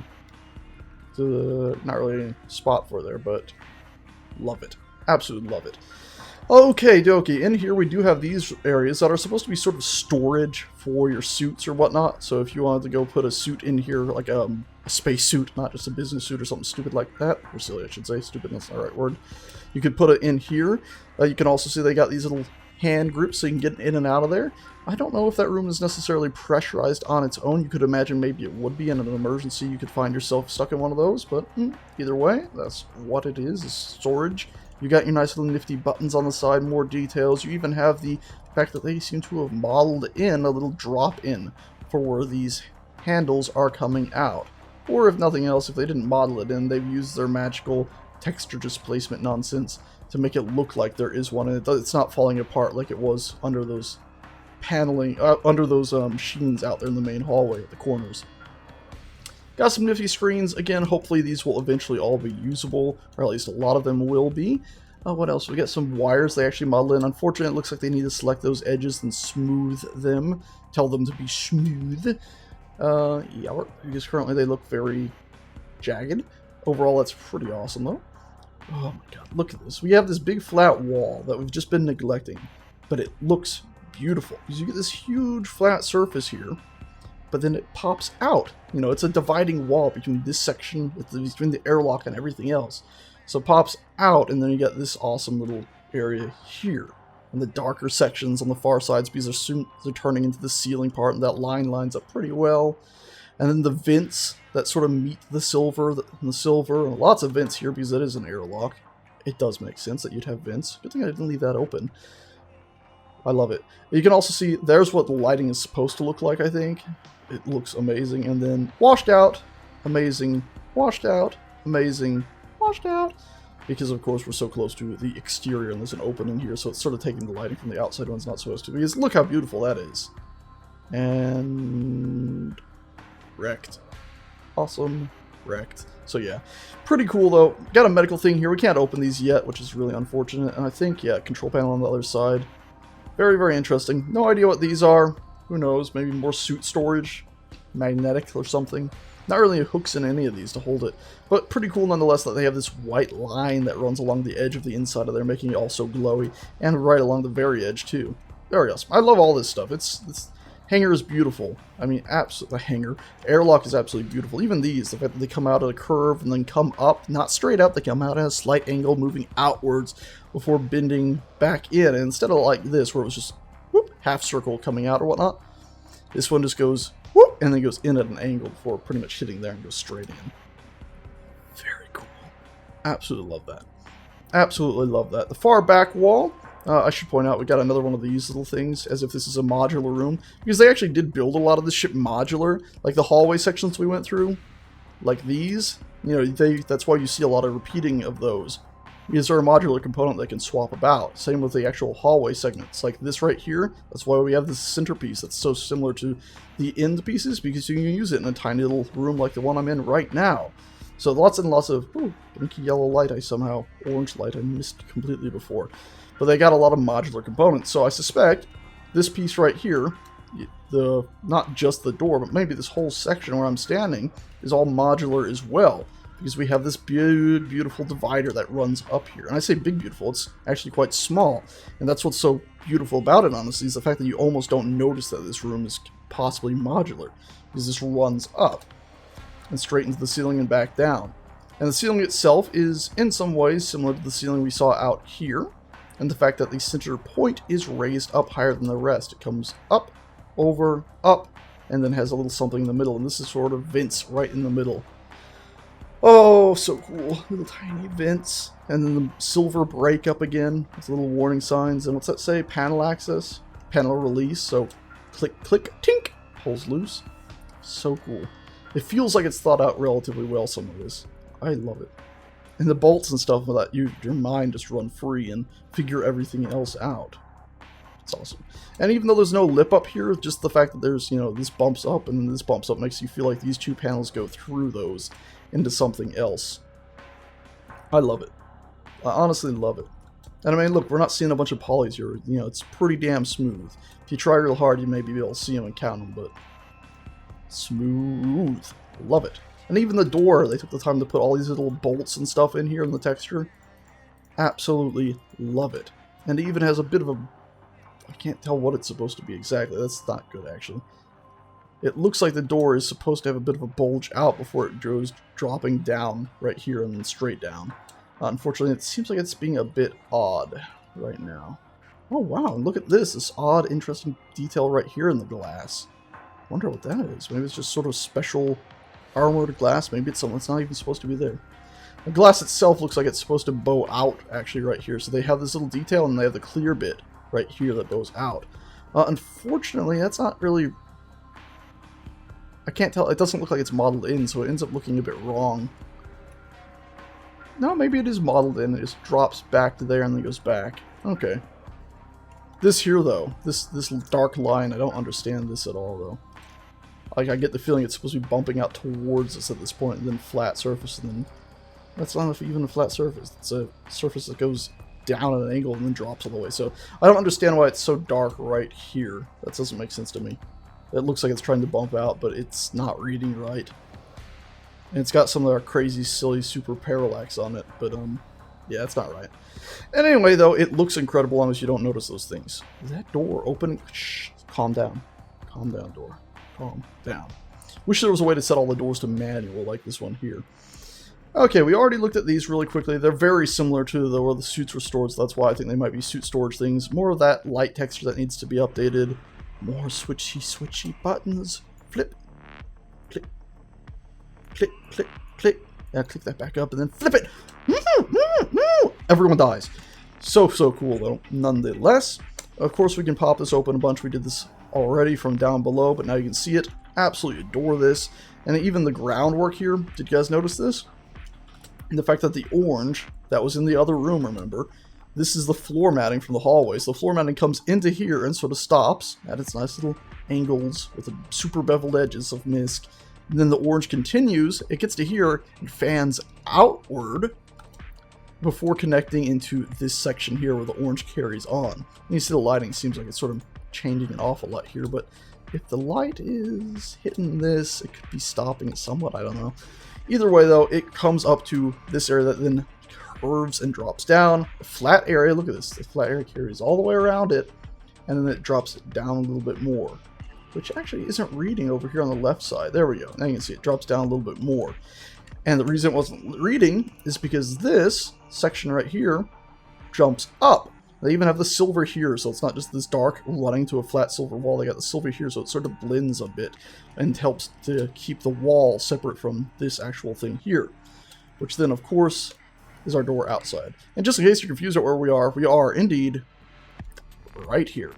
Not really any spot for there, but love it. Absolutely love it. Okay, dokie. In here we do have these areas that are supposed to be sort of storage for your suits or whatnot. So if you wanted to go put a suit in here, like a space suit, not just a business suit or something stupid like that, or silly I should say, stupid, that's not the right word. You could put it in here. You can also see they got these little hand grips so you can get in and out of there. I don't know if that room is necessarily pressurized on its own. You could imagine maybe it would be in an emergency. You could find yourself stuck in one of those, but either way, that's what it is storage. You got your nice little nifty buttons on the side, more details. You even have the fact that they seem to have modeled in a little drop-in for where these handles are coming out. Or if nothing else, if they didn't model it in, they've used their magical texture displacement nonsense to make it look like there is one, and it's not falling apart like it was under those paneling, under those sheens out there in the main hallway at the corners. Got some nifty screens. Again, hopefully these will eventually all be usable, or at least a lot of them will be. What else? We got some wires they actually model in. Unfortunately, it looks like they need to select those edges and smooth them. Tell them to be smooth. Yeah, because currently they look very jagged. Overall, that's pretty awesome, though. Oh my god, look at this. We have this big flat wall that we've just been neglecting, but it looks beautiful because you get this huge flat surface here, but then it pops out. You know, it's a dividing wall between this section, between the airlock and everything else. So it pops out, and then you get this awesome little area here. And the darker sections on the far sides because they're turning into the ceiling part, and that line lines up pretty well. And then the vents that sort of meet the silver, and lots of vents here because it is an airlock. It does make sense that you'd have vents. Good thing I didn't leave that open. I love it. You can also see there's what the lighting is supposed to look like, I think. It looks amazing. And then washed out, amazing, washed out, amazing, washed out. Because of course we're so close to the exterior and there's an opening here, so it's sort of taking the lighting from the outside when it's not supposed to. Because look how beautiful that is. And wrecked. Awesome. Wrecked. So yeah, pretty cool though. Got a medical thing here. We can't open these yet, which is really unfortunate. And I think, yeah, control panel on the other side. Very, very interesting. No idea what these are. Who knows? Maybe more suit storage, magnetic or something. Not really hooks in any of these to hold it, but pretty cool nonetheless that they have this white line that runs along the edge of the inside of there, making it all so glowy, and right along the very edge too. Very awesome. I love all this stuff. It's Hangar is beautiful. I mean, absolutely. Hangar. Airlock is absolutely beautiful. Even these, the fact that they come out at a curve and then come up, not straight up, they come out at a slight angle, moving outwards before bending back in. And instead of like this, where it was just whoop, half circle coming out or whatnot, This one just goes whoop, and then goes in at an angle before pretty much hitting there and goes straight in. Very cool. Absolutely love that. Absolutely love that. The far back wall, I should point out, we got another one of these little things, as if this is a modular room, because they actually did build a lot of this ship modular, like the hallway sections we went through, like these, you know, that's why you see a lot of repeating of those, because they're a modular component that can swap about. Same with the actual hallway segments, like this right here, that's why we have this centerpiece that's so similar to the end pieces, because you can use it in a tiny little room like the one I'm in right now. So lots and lots of, ooh, inky yellow light, orange light I missed completely before. But they got a lot of modular components, so I suspect this piece right here, not just the door, but maybe this whole section where I'm standing, is all modular as well. Because we have this beautiful divider that runs up here. And I say big beautiful, it's actually quite small. And that's what's so beautiful about it, honestly, is the fact that you almost don't notice that this room is possibly modular. Because this runs up and straight into the ceiling and back down. And the ceiling itself is in some ways similar to the ceiling we saw out here, and the fact that the center point is raised up higher than the rest. It comes up, over, up, and then has a little something in the middle, and this is sort of vents right in the middle. Oh, so cool. Little tiny vents, and then the silver break up again with little warning signs, and what's that say? Panel access, panel release, so click, click, tink, pulls loose. So cool. It feels like it's thought out relatively well, some of this. I love it. And the bolts and stuff that your mind just run free and figure everything else out. It's awesome. And even though there's no lip up here, just the fact that there's, you know, this bumps up and then this bumps up makes you feel like these two panels go through those into something else. I love it. I honestly love it. And I mean, look, we're not seeing a bunch of polys here. You know, it's pretty damn smooth. If you try real hard, you may be able to see them and count them, but smooth. Love it. And even the door, they took the time to put all these little bolts and stuff in here in the texture. Absolutely love it. And it even has a bit of a... I can't tell what it's supposed to be exactly. That's not good, actually. It looks like the door is supposed to have a bit of a bulge out before it goes dropping down right here and then straight down. Unfortunately, it seems like it's being a bit odd right now. Oh, wow. And look at this. This odd, interesting detail right here in the glass. Wonder what that is. Maybe it's just sort of special armored glass. Maybe it's something that's not even supposed to be there. The glass itself looks like it's supposed to bow out actually right here. So they have this little detail and they have the clear bit right here that bows out. Unfortunately, that's not really... I can't tell. It doesn't look like it's modeled in, so it ends up looking a bit wrong. No, maybe it is modeled in. It just drops back to there and then goes back. Okay. This here, though, this dark line, I don't understand this at all, though. Like, I get the feeling it's supposed to be bumping out towards us at this point, and then flat surface, and then... That's not even a flat surface. It's a surface that goes down at an angle and then drops all the way. So, I don't understand why it's so dark right here. That doesn't make sense to me. It looks like it's trying to bump out, but it's not reading right. And it's got some of that crazy, silly, super parallax on it, but, yeah, it's not right. And anyway, though, it looks incredible as long as you don't notice those things. Is that door opening? Shh, calm down. Calm down, door. Calm down. Wish there was a way to set all the doors to manual like this one here. Okay, we already looked at these really quickly. They're very similar to where the suits were stored, so that's why I think they might be suit storage things. More of that light texture that needs to be updated. More switchy buttons. Flip. Click. Click, click, click. Yeah, click that back up and then flip it. Everyone dies. So cool, though, nonetheless. Of course, we can pop this open a bunch. We did this already from down below, but now you can see it. Absolutely adore this. And even the groundwork here, did you guys notice this? And the fact that the orange that was in the other room, remember, this is the floor matting from the hallway. So the floor matting comes into here and sort of stops at its nice little angles with the super beveled edges of mist. And then the orange continues, it gets to here and fans outward before connecting into this section here where the orange carries on. And you see the lighting seems like it's sort of changing an awful lot here, but if the light is hitting this, it could be stopping it somewhat, I don't know. Either way, though, it comes up to this area that then curves and drops down. The flat area, look at this, the flat area carries all the way around it, and then it drops it down a little bit more, which actually isn't reading over here on the left side. There we go. Now you can see it drops down a little bit more. And the reason it wasn't reading is because this section right here jumps up. They even have the silver here, so it's not just this dark running to a flat silver wall. They got the silver here, so it sort of blends a bit and helps to keep the wall separate from this actual thing here, which then, of course, is our door outside. And just in case you're confused at where we are indeed right here.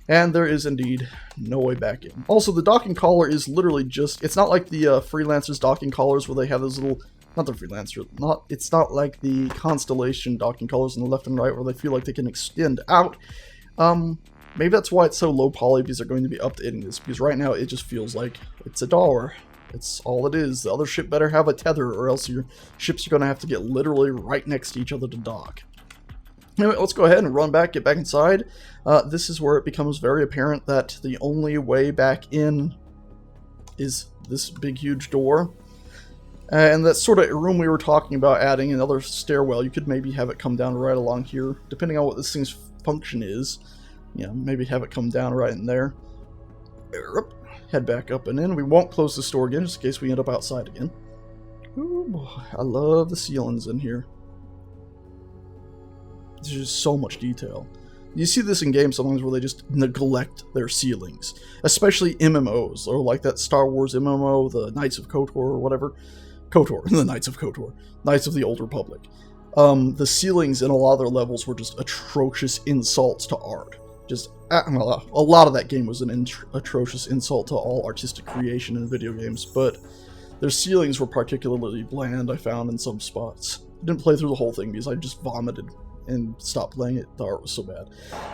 And there is indeed no way back in. Also, the docking collar is literally just, it's not like the Freelancer's docking collars where they have those little, not the Freelancer, it's not like the Constellation docking collars on the left and right where they feel like they can extend out. Maybe that's why it's so low poly, because they're going to be updating this, because right now it just feels like it's $1. It's all it is. The other ship better have a tether, or else your ships are going to have to get literally right next to each other to dock. Anyway, let's go ahead and run back, get back inside. This is where it becomes very apparent that the only way back in is this big, huge door. And that's sort of a room we were talking about adding another stairwell. You could maybe have it come down right along here, depending on what this thing's function is. You know, maybe have it come down right in there. Head back up and in. We won't close the door again, just in case we end up outside again. Ooh, boy, I love the ceilings in here. There's just so much detail. You see this in games sometimes where they just neglect their ceilings. Especially MMOs, or like that Star Wars MMO, the Knights of KOTOR or whatever. KOTOR, the Knights of KOTOR. Knights of the Old Republic. The ceilings in a lot of their levels were just atrocious insults to art. Just, a lot of that game was an atrocious insult to all artistic creation in video games, but their ceilings were particularly bland, I found, in some spots. I didn't play through the whole thing because I just vomited and stopped playing it. The art was so bad.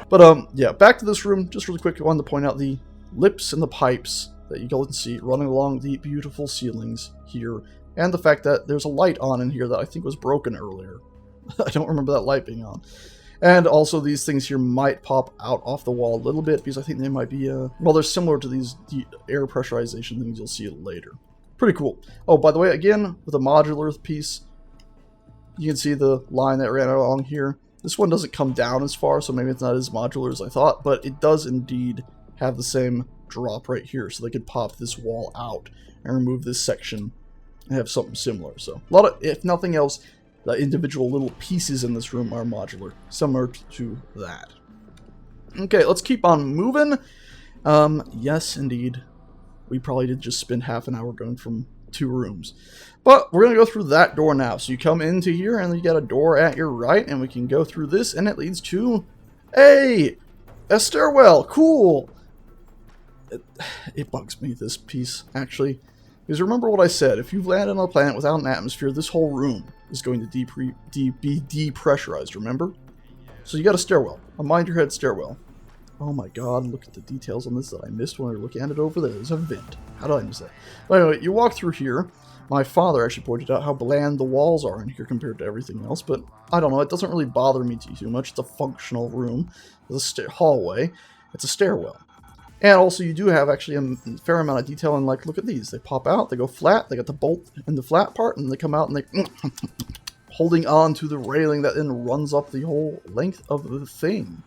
But yeah, back to this room. Just really quick, I wanted to point out the lips and the pipes that you can see running along the beautiful ceilings here, and the fact that there's a light on in here that I think was broken earlier. I don't remember that light being on. And also these things here might pop out off the wall a little bit, because I think they might be, well, they're similar to these air pressurization things you'll see later. Pretty cool. Oh, by the way, again, with a modular piece, you can see the line that ran along here. This one doesn't come down as far, so maybe it's not as modular as I thought, but it does indeed have the same drop right here, so they could pop this wall out and remove this section and have something similar. So a lot of, if nothing else, the individual little pieces in this room are modular, similar to that. Okay, let's keep on moving. Yes, indeed, we probably did just spend half an hour going from 2 rooms. But we're going to go through that door now. So you come into here, and you got a door at your right, and we can go through this, and it leads to a stairwell. Cool! It bugs me, this piece, actually. Because remember what I said, if you've landed on a planet without an atmosphere, this whole room is going to be depressurized, remember? So you got a stairwell, a mind-your-head stairwell. Oh my god, look at the details on this that I missed when we were looking at it over there. There's a vent. How did I miss that? But anyway, you walk through here. My father actually pointed out how bland the walls are in here compared to everything else, but I don't know, it doesn't really bother me too much. It's a functional room. It's a hallway. It's a stairwell. And also you do have actually a fair amount of detail, and like, look at these. They pop out, they go flat, they got the bolt in the flat part, and they come out and they holding on to the railing that then runs up the whole length of the thing.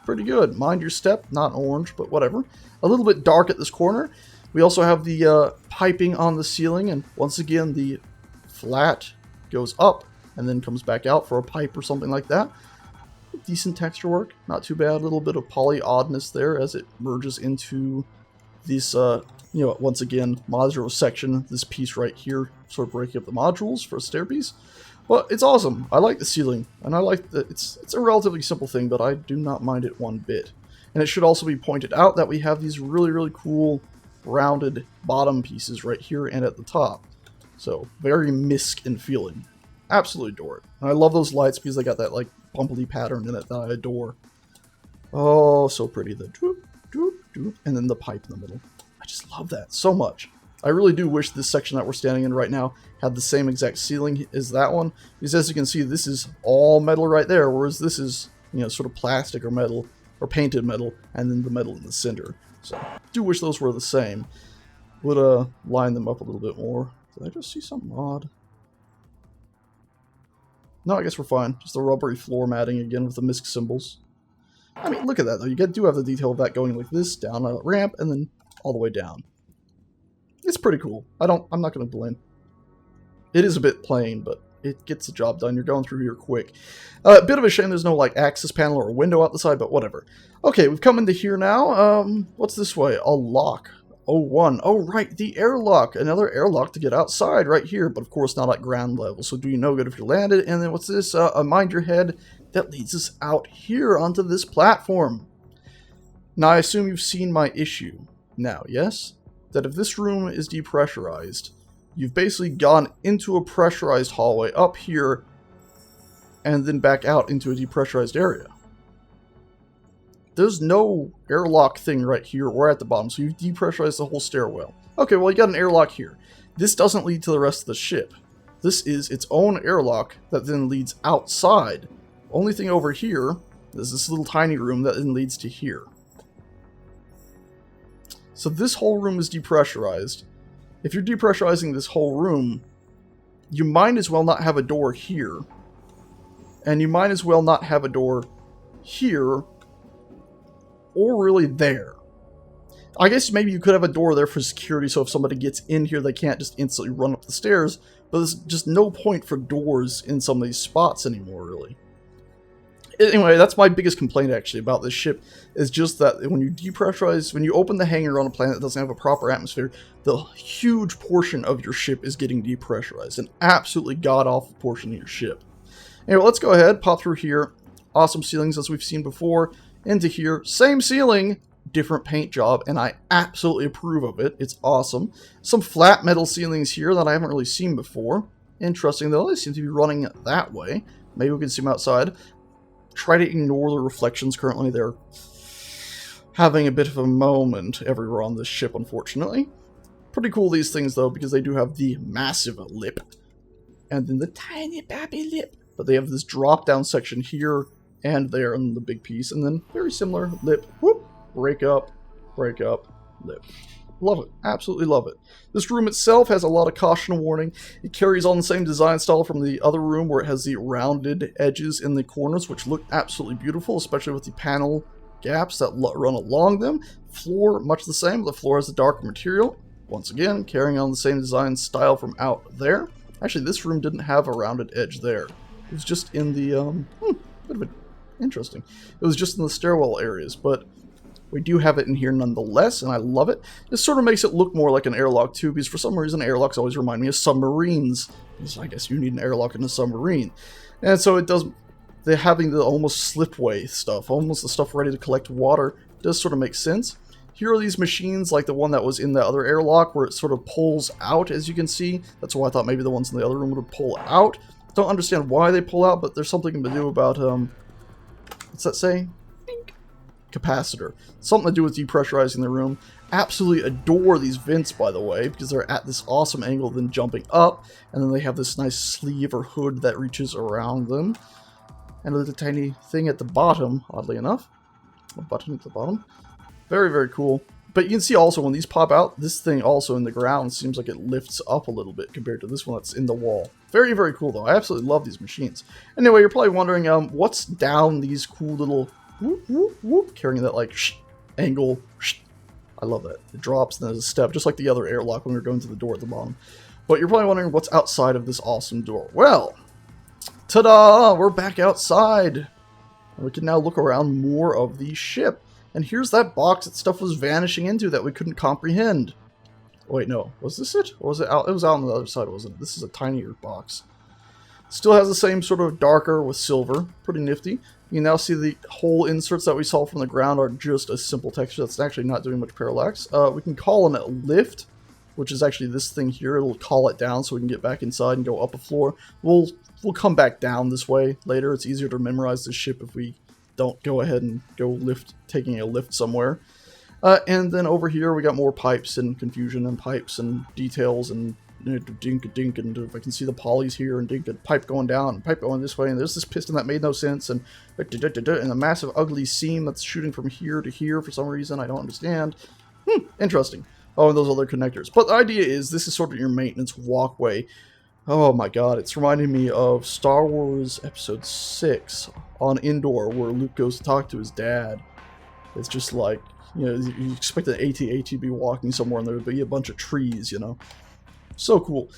Pretty good. Mind your step, not orange, but whatever. A little bit dark at this corner. We also have the piping on the ceiling, and once again the flat goes up and then comes back out for a pipe or something like that. Decent texture work, not too bad. A little bit of poly oddness there as it merges into this, you know, once again, modular section, this piece right here, sort of breaking up the modules for a stair piece. But it's awesome. I like the ceiling, and I like that it's a relatively simple thing, but I do not mind it one bit. And it should also be pointed out that we have these really cool rounded bottom pieces right here and at the top. So very misc in feeling. Absolutely adore it. And I love those lights because they got that like bumpy pattern in it that I adore. Oh, so pretty. The doop, doop, doop, and then the pipe in the middle. I just love that so much. I really do wish this section that we're standing in right now had the same exact ceiling as that one, because as you can see, this is all metal right there, whereas this is, you know, sort of plastic or metal, or painted metal, and then the metal in the center. So, I do wish those were the same. Would line them up a little bit more. Did I just see something odd? No, I guess we're fine. Just the rubbery floor matting again with the misc symbols. I mean, look at that though. You do have the detail of that going like this, down a ramp, and then all the way down. It's pretty cool. I'm not going to blame. It is a bit plain, but it gets the job done. You're going through here quick. A bit of a shame there's no like access panel or a window out the side, but whatever. Okay, we've come into here now. What's this way? A lock. Oh, one. Oh, right, the airlock. Another airlock to get outside right here, but of course not at ground level, so do you no good if you landed. And then what's this? A mind your head that leads us out here onto this platform. Now, I assume you've seen my issue now, yes? That if this room is depressurized, you've basically gone into a pressurized hallway up here and then back out into a depressurized area. There's no airlock thing right here or at the bottom, so you've depressurized the whole stairwell. Okay, well, you got an airlock here. This doesn't lead to the rest of the ship. This is its own airlock that then leads outside. Only thing over here is this little tiny room that then leads to here. So this whole room is depressurized. If you're depressurizing this whole room, you might as well not have a door here. And you might as well not have a door here. Or really there. I guess maybe you could have a door there for security, so if somebody gets in here, they can't just instantly run up the stairs. But there's just no point for doors in some of these spots anymore, really. Anyway, that's my biggest complaint, actually, about this ship, is just that when you depressurize, when you open the hangar on a planet that doesn't have a proper atmosphere, the huge portion of your ship is getting depressurized. An absolutely god-awful portion of your ship. Anyway, let's go ahead, pop through here. Awesome ceilings, as we've seen before. Into here, same ceiling, different paint job, and I absolutely approve of it. It's awesome. Some flat metal ceilings here that I haven't really seen before. Interesting, though. They seem to be running that way. Maybe we can see them outside. Try to ignore the reflections currently. They're having a bit of a moment everywhere on this ship, unfortunately. Pretty cool, these things, though, because they do have the massive lip. And then the tiny baby lip. But they have this drop-down section here and there in the big piece. And then very similar lip. Whoop. Break up, lip. Love it. Absolutely love it. This room itself has a lot of caution and warning. It carries on the same design style from the other room where it has the rounded edges in the corners, which look absolutely beautiful, especially with the panel gaps that run along them. Floor, much the same. The floor has a darker material. Once again, carrying on the same design style from out there. Actually, this room didn't have a rounded edge there. It was just in the, bit of a, interesting. It was just in the stairwell areas, but we do have it in here nonetheless, and I love it. This sort of makes it look more like an airlock too, because for some reason airlocks always remind me of submarines. Because I guess you need an airlock in a submarine. And so it does, they're having the almost slipway stuff, almost the stuff ready to collect water, does sort of make sense. Here are these machines like the one that was in the other airlock where it sort of pulls out, as you can see. That's why I thought maybe the ones in the other room would pull out. Don't understand why they pull out, but there's something to do about, what's that say? Capacitor. Something to do with depressurizing the room. Absolutely adore these vents, by the way, because they're at this awesome angle, then jumping up, and then they have this nice sleeve or hood that reaches around them. And a little tiny thing at the bottom, oddly enough. A button at the bottom. Very, very cool. But you can see also when these pop out, this thing also in the ground seems like it lifts up a little bit compared to this one that's in the wall. Very, very cool, though. I absolutely love these machines. Anyway, you're probably wondering, what's down these cool little whoop, whoop, whoop, carrying that, like, angle. I love that. It drops, and there's a step, just like the other airlock when we were going to the door at the bottom. But you're probably wondering what's outside of this awesome door. Well, ta-da! We're back outside. And we can now look around more of the ship. And here's that box that stuff was vanishing into that we couldn't comprehend. Wait, no. Was this it? Or was it out? It was out on the other side, wasn't it? This is a tinier box. Still has the same sort of darker with silver. Pretty nifty. You can now see the hole inserts that we saw from the ground are just a simple texture that's actually not doing much parallax. We can call on a lift, which is actually this thing here. It'll call it down so we can get back inside and go up a floor. We'll come back down this way later. It's easier to memorize this ship if we don't go ahead and go taking a lift somewhere. And then over here we got more pipes and confusion and pipes and details and dink, and if I can see the polys here, and dink, and pipe going down, and pipe going this way, and there's this piston that made no sense, and a massive ugly seam that's shooting from here to here for some reason I don't understand. Interesting. Oh, and those other connectors. But the idea is this is sort of your maintenance walkway. Oh my god, it's reminding me of Star Wars Episode 6 on Endor, where Luke goes to talk to his dad. It's just like, you know, you expect an AT-AT to be walking somewhere and there would be a bunch of trees, you know. So cool.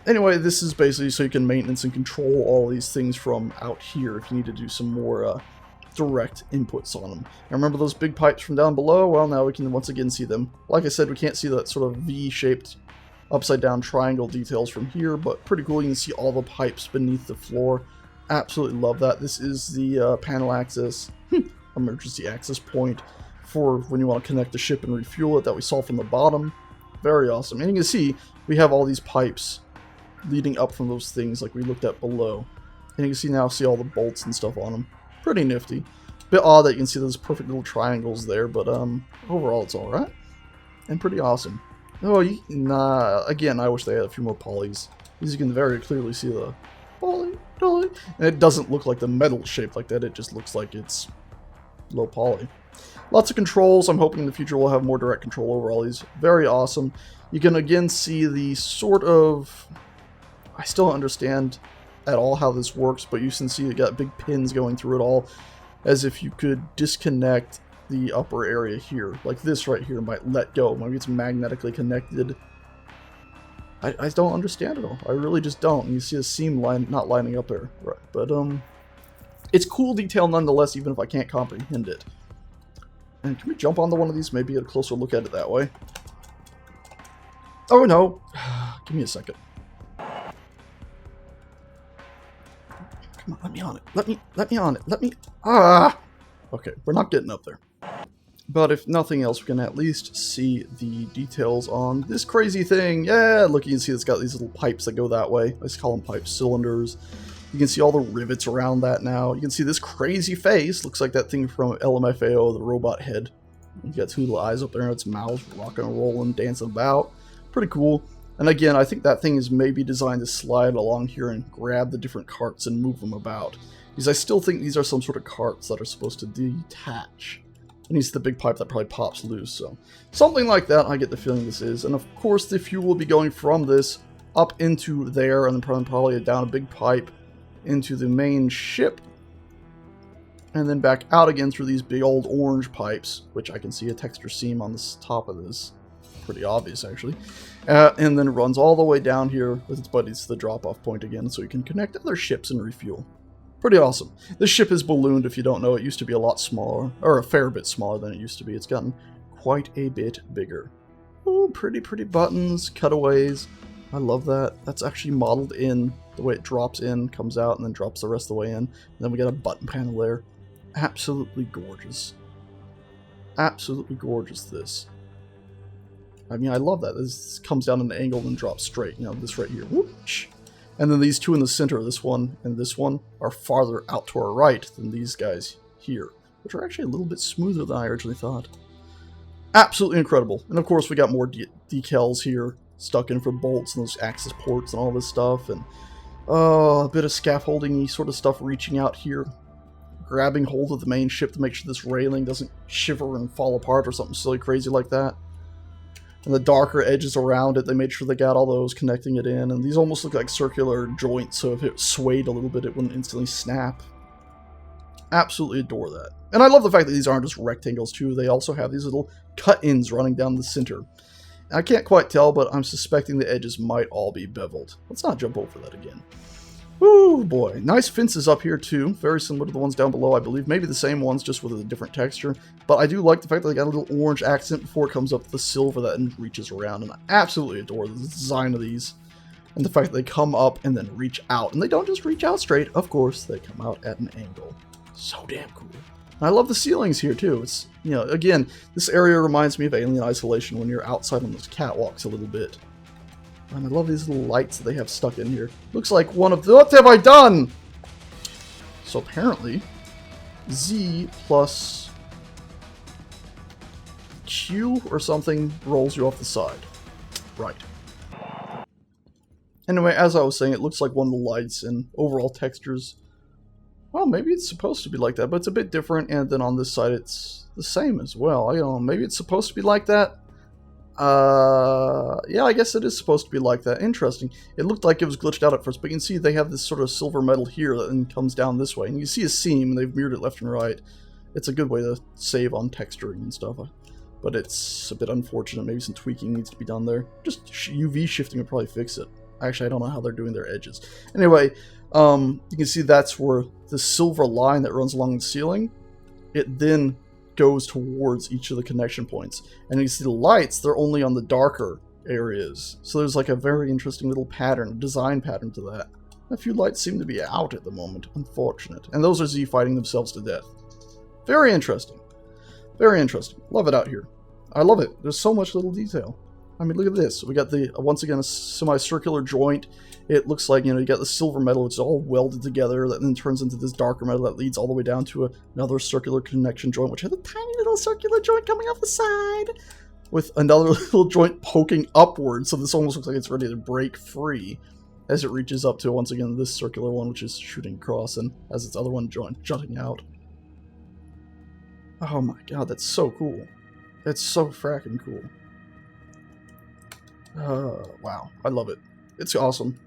Anyway, this is basically so you can maintenance and control all these things from out here if you need to do some more direct inputs on them. And remember those big pipes from down below? Well, now we can once again see them. Like I said, we can't see that sort of V-shaped upside down triangle details from here, but pretty cool. You can see all the pipes beneath the floor. Absolutely love that. This is the panel access, emergency access point for when you want to connect the ship and refuel it that we saw from the bottom. Very awesome. And you can see we have all these pipes leading up from those things like we looked at below. And you can see all the bolts and stuff on them. Pretty nifty. Bit odd that you can see those perfect little triangles there, but overall it's alright. And pretty awesome. Oh, again, I wish they had a few more polys. As you can very clearly see the poly. And it doesn't look like the metal shape like that, it just looks like it's low poly. Lots of controls. I'm hoping in the future we'll have more direct control over all these. Very awesome. You can again see the sort of... I still don't understand at all how this works, but you can see you got big pins going through it all, as if you could disconnect the upper area here. Like this right here might let go. Maybe it's magnetically connected. I don't understand it all. I really just don't. And you see a seam not lining up there. Right. But it's cool detail nonetheless, even if I can't comprehend it. And can we jump onto one of these? Maybe get a closer look at it that way. Oh no! Give me a second. Come on, let me on it. Let me on it. Okay, we're not getting up there. But if nothing else, we can at least see the details on this crazy thing. Yeah, look, you can see it's got these little pipes that go that way. I just call them pipe cylinders. You can see all the rivets around that now. You can see this crazy face. Looks like that thing from LMFAO, the robot head. You got two little eyes up there in its mouth, rocking and rolling, dancing about. Pretty cool. And again, I think that thing is maybe designed to slide along here and grab the different carts and move them about. Because I still think these are some sort of carts that are supposed to detach. And he's the big pipe that probably pops loose, so something like that I get the feeling this is. And of course the fuel will be going from this up into there, and then probably down a big pipe into the main ship, and then back out again through these big old orange pipes, which I can see a texture seam on the top of this. Pretty obvious actually. And then runs all the way down here with its buddies to the drop-off point again, so you can connect other ships and refuel. Pretty awesome. This ship is ballooned, if you don't know. It used to be a lot smaller, or a fair bit smaller than it used to be. It's gotten quite a bit bigger. Oh, pretty buttons, cutaways. I love that. That's actually modeled in the way it drops in, comes out, and then drops the rest of the way in. And then we got a button panel there. Absolutely gorgeous. Absolutely gorgeous, this. I mean, I love that. This comes down at an angle and drops straight. You know, this right here. Whoosh. And then these two in the center, this one and this one, are farther out to our right than these guys here, which are actually a little bit smoother than I originally thought. Absolutely incredible. And of course we got more decals here stuck in for bolts and those access ports and all this stuff, and a bit of scaffolding-y sort of stuff reaching out here, grabbing hold of the main ship to make sure this railing doesn't shiver and fall apart or something silly crazy like that. And the darker edges around it, they made sure they got all those connecting it in. And these almost look like circular joints, so if it swayed a little bit, it wouldn't instantly snap. Absolutely adore that. And I love the fact that these aren't just rectangles, too. They also have these little cut-ins running down the center. And I can't quite tell, but I'm suspecting the edges might all be beveled. Let's not jump over that again. Woo, boy. Nice fences up here, too. Very similar to the ones down below, I believe. Maybe the same ones, just with a different texture. But I do like the fact that they got a little orange accent before it comes up with the silver that reaches around. And I absolutely adore the design of these. And the fact that they come up and then reach out. And they don't just reach out straight. Of course, they come out at an angle. So damn cool. And I love the ceilings here, too. It's, you know, again, this area reminds me of Alien Isolation when you're outside on those catwalks a little bit. And I love these little lights that they have stuck in here. Looks like one of the... What have I done? So apparently, Z plus Q or something rolls you off the side. Right. Anyway, as I was saying, it looks like one of the lights and overall textures. Well, maybe it's supposed to be like that, but it's a bit different. And then on this side, it's the same as well. I don't know, maybe it's supposed to be like that. Yeah, I guess it is supposed to be like that. Interesting. It looked like it was glitched out at first, but you can see they have this sort of silver metal here that then comes down this way. And you see a seam, and they've mirrored it left and right. It's a good way to save on texturing and stuff. But it's a bit unfortunate. Maybe some tweaking needs to be done there. Just UV shifting would probably fix it. Actually, I don't know how they're doing their edges. Anyway, you can see that's where the silver line that runs along the ceiling, it then goes towards each of the connection points. And you see the lights, they're only on the darker areas. So there's like a very interesting little pattern, design pattern to that. A few lights seem to be out at the moment. Unfortunate. And those are Z fighting themselves to death. Very interesting. Very interesting. Love it out here. I love it. There's so much little detail. I mean, look at this. We got the, once again, a semicircular joint. It looks like, you know, you got the silver metal, it's all welded together, that then turns into this darker metal that leads all the way down to another circular connection joint, which has a tiny little circular joint coming off the side, with another little joint poking upward, so this almost looks like it's ready to break free as it reaches up to, once again, this circular one, which is shooting across, and has its other one jutting out. Oh my god, that's so cool. That's so fracking cool. Wow, I love it. It's awesome.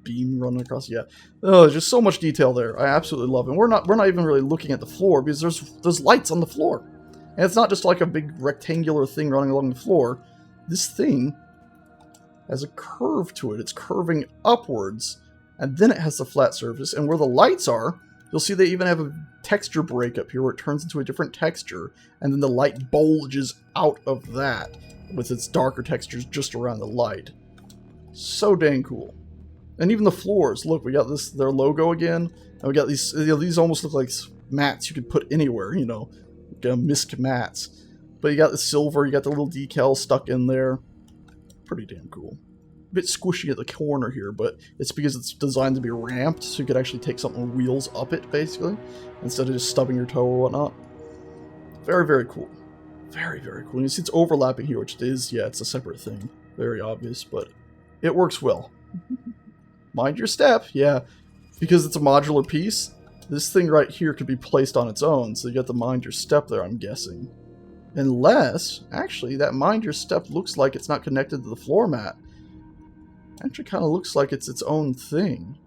Beam running across, yeah. Oh, there's just so much detail there. I absolutely love it. And we're not even really looking at the floor because there's lights on the floor. And it's not just like a big rectangular thing running along the floor. This thing has a curve to it. It's curving upwards, and then it has the flat surface. And where the lights are, you'll see they even have a texture break up here where it turns into a different texture, and then the light bulges out of that with its darker textures just around the light. So dang cool. And even the floors, look, we got their logo again, and we got these, you know, these almost look like mats you could put anywhere, you know, like, misc mats. But you got the silver, you got the little decal stuck in there. Pretty damn cool. A bit squishy at the corner here, but it's because it's designed to be ramped, so you could actually take something with wheels up it, basically, instead of just stubbing your toe or whatnot. Very, very cool. Very, very cool. And you see it's overlapping here, which it is, yeah, it's a separate thing. Very obvious, but it works well. Mind your step, yeah. Because it's a modular piece, this thing right here could be placed on its own, so you got the mind your step there, I'm guessing. Unless, actually, that mind your step looks like it's not connected to the floor mat. Actually kind of looks like it's its own thing.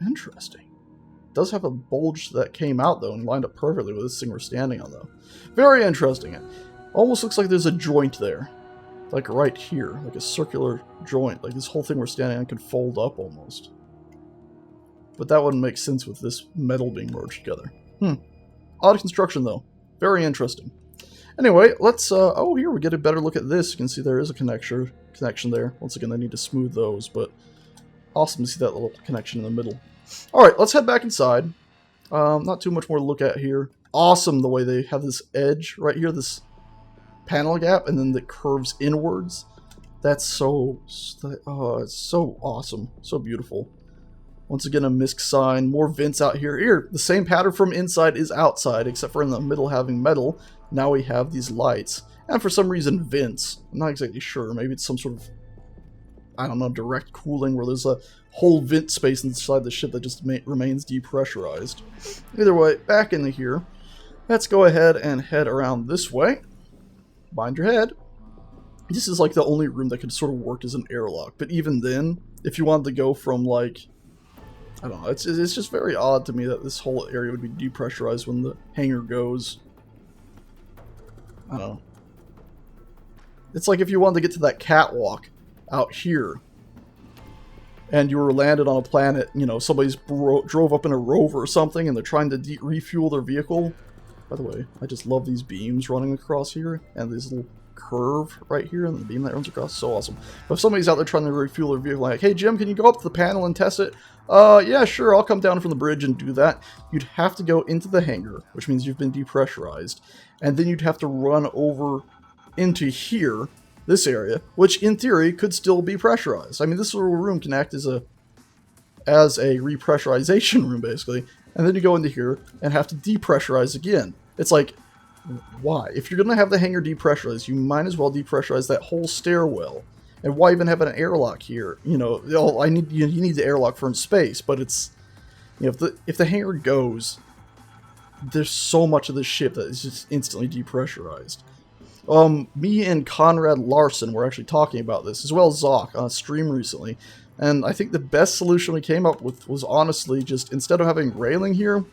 Interesting. It does have a bulge that came out, though, and lined up perfectly with this thing we're standing on, though. Very interesting. It almost looks like there's a joint there. Like right here. Like a circular joint. Like this whole thing we're standing on could fold up, almost. But that wouldn't make sense with this metal being merged together. Odd construction, though. Very interesting. Anyway, let's, oh, here we get a better look at this. You can see there is a connection there. Once again, I need to smooth those, but awesome to see that little connection in the middle. Alright, let's head back inside. Not too much more to look at here. Awesome the way they have this edge right here, this panel gap, and then it curves inwards. That's so, oh, it's so awesome. So beautiful. Once again, a misc sign, more vents out here. Here, the same pattern from inside is outside, except for in the middle having metal. Now we have these lights. And for some reason, vents. I'm not exactly sure. Maybe it's some sort of, I don't know, direct cooling where there's a whole vent space inside the ship that just remains depressurized. Either way, back into here. Let's go ahead and head around this way. Bind your head. This is like the only room that could sort of work as an airlock. But even then, if you wanted to go from like, I don't know, it's just very odd to me that this whole area would be depressurized when the hangar goes. I don't know. It's like if you wanted to get to that catwalk out here, and you were landed on a planet, you know, somebody's drove up in a rover or something, and they're trying to refuel their vehicle. By the way, I just love these beams running across here, and this little curve right here, and the beam that runs across, so awesome. But if somebody's out there trying to refuel their vehicle, like, hey Jim, can you go up to the panel and test it? Yeah, sure, I'll come down from the bridge and do that. You'd have to go into the hangar, which means you've been depressurized, and then you'd have to run over into here, this area, which in theory could still be pressurized. I mean, this little room can act as a repressurization room, basically, and then you go into here and have to depressurize again. It's like, why? If you're going to have the hangar depressurized, you might as well depressurize that whole stairwell. And why even have an airlock here? You know, you need the airlock for in space, but it's, you know, if the hangar goes, there's so much of this ship that is just instantly depressurized. Me and Conrad Larson were actually talking about this, as well as Zoc on a stream recently, and I think the best solution we came up with was honestly just, instead of having railing here,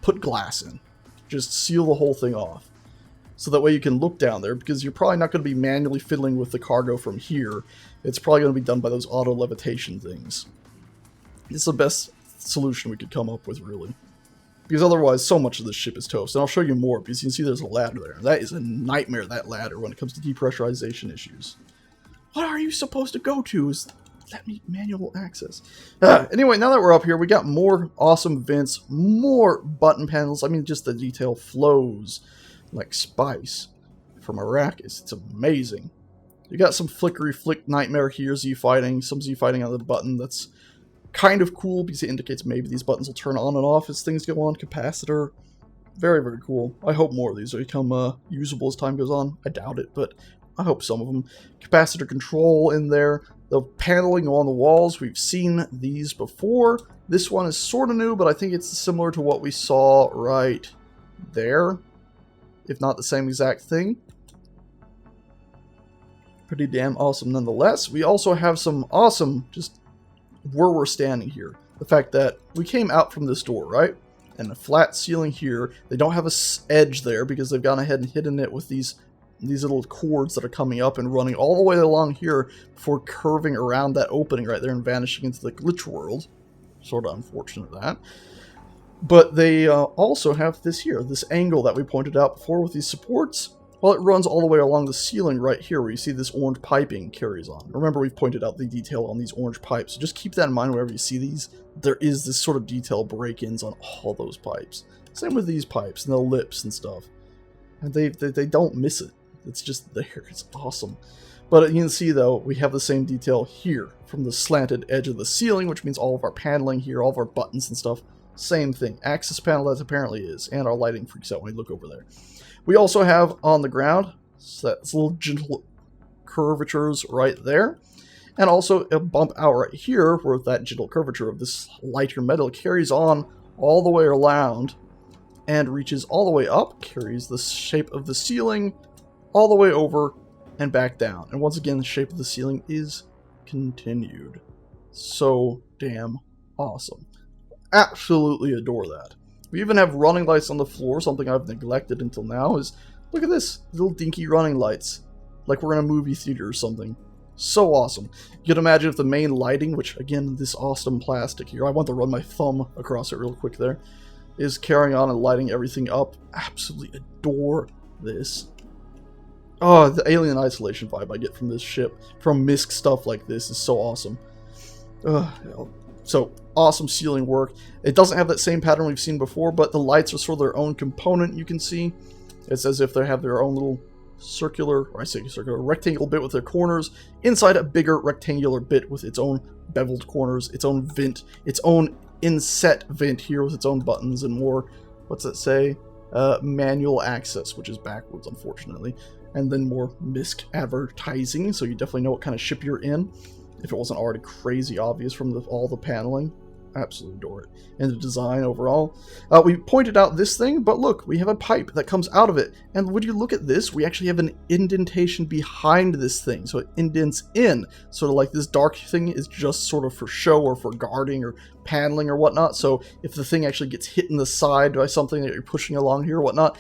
put glass in. Just seal the whole thing off. so that way you can look down there, because you're probably not going to be manually fiddling with the cargo from here. It's probably going to be done by those auto levitation things. It's the best solution we could come up with, really. Because otherwise, so much of this ship is toast. And I'll show you more, because you can see there's a ladder there. That is a nightmare, that ladder, when it comes to depressurization issues. What are you supposed to go to? Let me manual access. Anyway, now that we're up here, we got more awesome vents, more button panels. I mean, just the detail flows like spice from Arrakis. It's amazing. You got some flickery flick nightmare here, Z fighting, some Z fighting on the button. That's kind of cool because it indicates maybe these buttons will turn on and off as things go on. Capacitor. Very, very cool. I hope more of these will become usable as time goes on. I doubt it, but I hope some of them. Capacitor control in there. The paneling on the walls, we've seen these before. This one is sort of new, but I think it's similar to what we saw right there, if not the same exact thing. Pretty damn awesome nonetheless. We also have some awesome, just where we're standing here. The fact that we came out from this door, right? And a flat ceiling here. They don't have a edge there because they've gone ahead and hidden it with these little cords that are coming up and running all the way along here before curving around that opening right there and vanishing into the glitch world. Sort of unfortunate that. But they also have this here, this angle that we pointed out before with these supports. Well, it runs all the way along the ceiling right here where you see this orange piping carries on. Remember, we've pointed out the detail on these orange pipes. So just keep that in mind whenever you see these. There is this sort of detail break-ins on all those pipes. Same with these pipes and the lips and stuff. And they don't miss it. It's just there. It's awesome. But you can see, though, we have the same detail here from the slanted edge of the ceiling, which means all of our paneling here, all of our buttons and stuff, same thing. Access panel, that apparently is, and our lighting freaks out when you look over there. We also have on the ground, so that's little gentle curvatures right there, and also a bump out right here where that gentle curvature of this lighter metal carries on all the way around and reaches all the way up, carries the shape of the ceiling all the way over and back down. And once again, the shape of the ceiling is continued. So damn awesome. Absolutely adore that. We even have running lights on the floor. Something I've neglected until now is, look at this, little dinky running lights. Like we're in a movie theater or something. So awesome. You can imagine if the main lighting, which again, this awesome plastic here, I want to run my thumb across it real quick there, is carrying on and lighting everything up. Absolutely adore this. Oh, the alien isolation vibe I get from this ship, from MISC stuff like this is so awesome. So, awesome ceiling work. It doesn't have that same pattern we've seen before, but the lights are sort of their own component, you can see. It's as if they have their own little circular, or I say circular, rectangle bit with their corners, inside a bigger rectangular bit with its own beveled corners, its own vent, its own inset vent here with its own buttons and more, what's that say? Manual access, which is backwards, unfortunately. And then more MISC advertising, so you definitely know what kind of ship you're in, if it wasn't already crazy obvious from all the paneling. Absolutely adore it. And the design overall. We pointed out this thing, but look, we have a pipe that comes out of it. And would you look at this, we actually have an indentation behind this thing, so it indents in. Sort of like this dark thing is just sort of for show or for guarding or paneling or whatnot, so if the thing actually gets hit in the side by something that you're pushing along here or whatnot,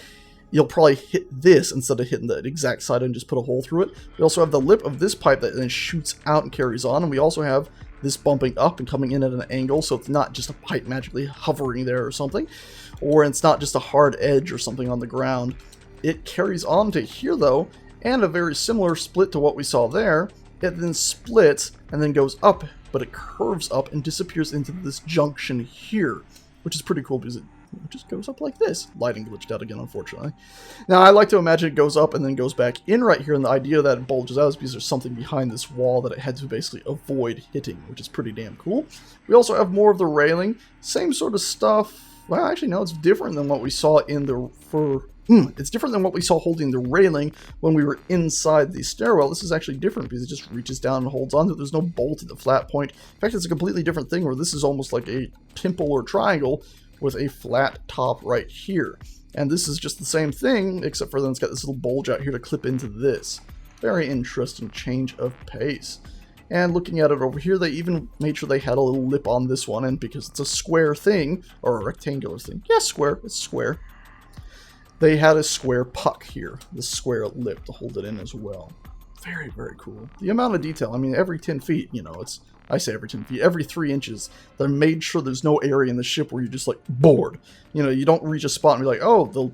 you'll probably hit this instead of hitting the exact side and just put a hole through it. We also have the lip of this pipe that then shoots out and carries on, and we also have this bumping up and coming in at an angle, so it's not just a pipe magically hovering there or something, or it's not just a hard edge or something on the ground. It carries on to here, though, and a very similar split to what we saw there. It then splits and then goes up, but it curves up and disappears into this junction here, which is pretty cool because it just goes up like this. Lighting glitched out again, unfortunately. Now, I like to imagine it goes up and then goes back in right here, and the idea that it bulges out is because there's something behind this wall that it had to basically avoid hitting, which is pretty damn cool. We also have more of the railing. Same sort of stuff. Well, actually, no, it's different than what we saw in the... It's different than what we saw holding the railing when we were inside the stairwell. This is actually different because it just reaches down and holds on to it. There's no bolt at the flat point. In fact, it's a completely different thing where this is almost like a pimple or triangle with a flat top right here. And this is just the same thing, except for then it's got this little bulge out here to clip into this. Very interesting change of pace. And looking at it over here, they even made sure they had a little lip on this one, and because it's a square thing, or a rectangular thing. Yeah, square, it's square. they had a square puck here, the square lip to hold it in as well. Very, very cool. The amount of detail, I mean, every 10 feet, you know, it's, I say every 10 feet, every 3 inches, they made sure there's no area in the ship where you're just, like, bored. You know, you don't reach a spot and be like, oh, the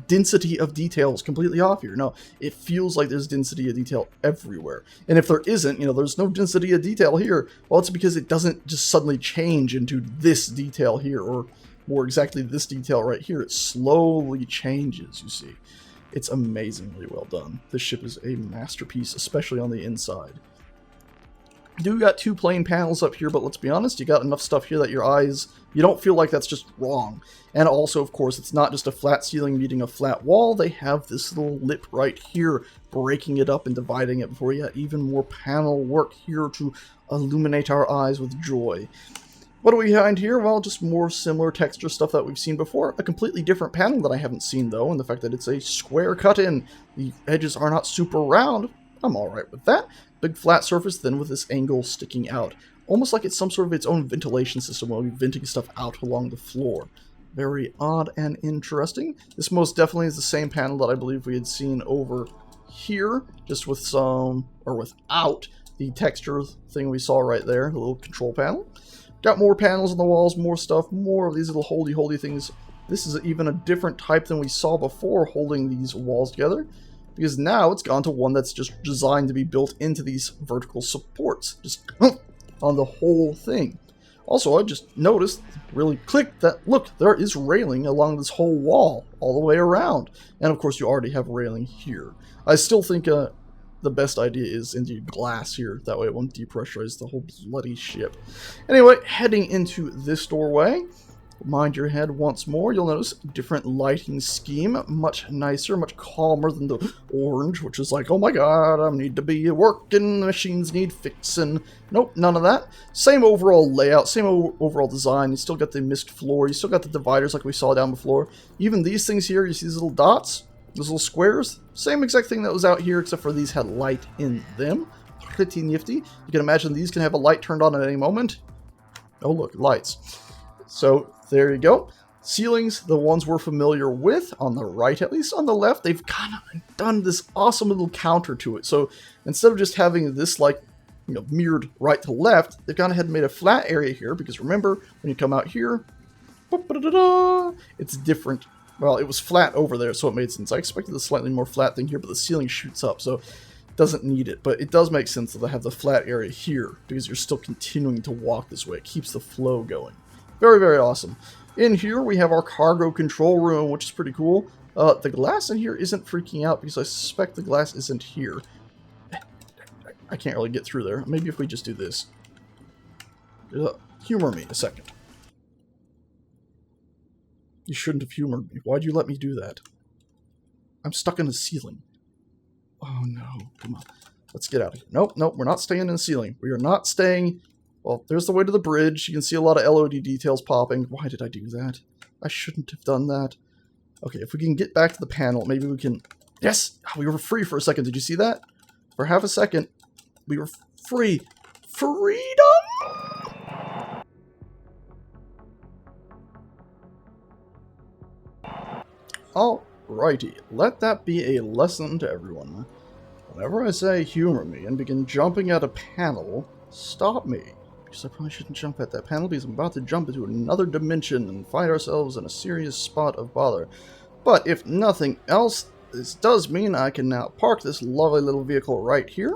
density of detail is completely off here. No, it feels like there's density of detail everywhere. And if there isn't, you know, there's no density of detail here, well, it's because it doesn't just suddenly change into this detail here, or more exactly this detail right here. It slowly changes, you see. It's amazingly well done. This ship is a masterpiece, especially on the inside. You do got 2 plain panels up here, but let's be honest, you got enough stuff here that your eyes, you don't feel like that's just wrong. And also, of course, it's not just a flat ceiling meeting a flat wall. They have this little lip right here, breaking it up and dividing it before you got even more panel work here to illuminate our eyes with joy. What do we find here? Well, just more similar texture stuff that we've seen before. A completely different panel that I haven't seen, though, and the fact that it's a square cut-in. The edges are not super round. I'm alright with that. Big flat surface, then with this angle sticking out. Almost like it's some sort of its own ventilation system while we're venting stuff out along the floor. Very odd and interesting. This most definitely is the same panel that I believe we had seen over here, just with some, or without the texture thing we saw right there, the little control panel. Got more panels on the walls, more stuff, more of these little holdy things. This is even a different type than we saw before holding these walls together, because now it's gone to one that's just designed to be built into these vertical supports, just on the whole thing. Also, I just noticed, really clicked, that look, there is railing along this whole wall, all the way around. And of course you already have railing here. I still think the best idea is indeed glass here, that way it won't depressurize the whole bloody ship. Anyway, heading into this doorway, mind your head once more, you'll notice different lighting scheme, much nicer, much calmer than the orange, which is like, oh my god, I need to be working, the machines need fixing. Nope, none of that. Same overall layout, same overall design. You still got the mist floor, you still got the dividers like we saw down before. Even these things here, you see these little dots, those little squares, same exact thing that was out here, except for these had light in them. Pretty nifty. You can imagine these can have a light turned on at any moment. Oh look, lights. So there you go. Ceilings, the ones we're familiar with, on the right at least. On the left, they've kind of done this awesome little counter to it. So instead of just having this, like, you know, mirrored right to left, they've gone ahead and made a flat area here, because remember, when you come out here, it's different. Well, it was flat over there, so it made sense. I expected a slightly more flat thing here, but the ceiling shoots up, so it doesn't need it. But it does make sense that they have the flat area here, because you're still continuing to walk this way. It keeps the flow going. Very, very awesome. In here, we have our cargo control room, which is pretty cool. The glass in here isn't freaking out, because I suspect the glass isn't here. I can't really get through there. Maybe if we just do this. Humor me a second. You shouldn't have humored me. Why'd you let me do that? I'm stuck in the ceiling. Oh no, come on. Let's get out of here. Nope, nope, we're not staying in the ceiling. We are not staying... Well, there's the way to the bridge. You can see a lot of LOD details popping. Why did I do that? I shouldn't have done that. Okay, if we can get back to the panel, maybe we can... Yes! We were free for a second. Did you see that? For half a second, we were free. Freedom! Alrighty, let that be a lesson to everyone. Whenever I say humor me and begin jumping at a panel, stop me. Because I probably shouldn't jump at that panel, because I'm about to jump into another dimension and find ourselves in a serious spot of bother. But if nothing else, this does mean I can now park this lovely little vehicle right here.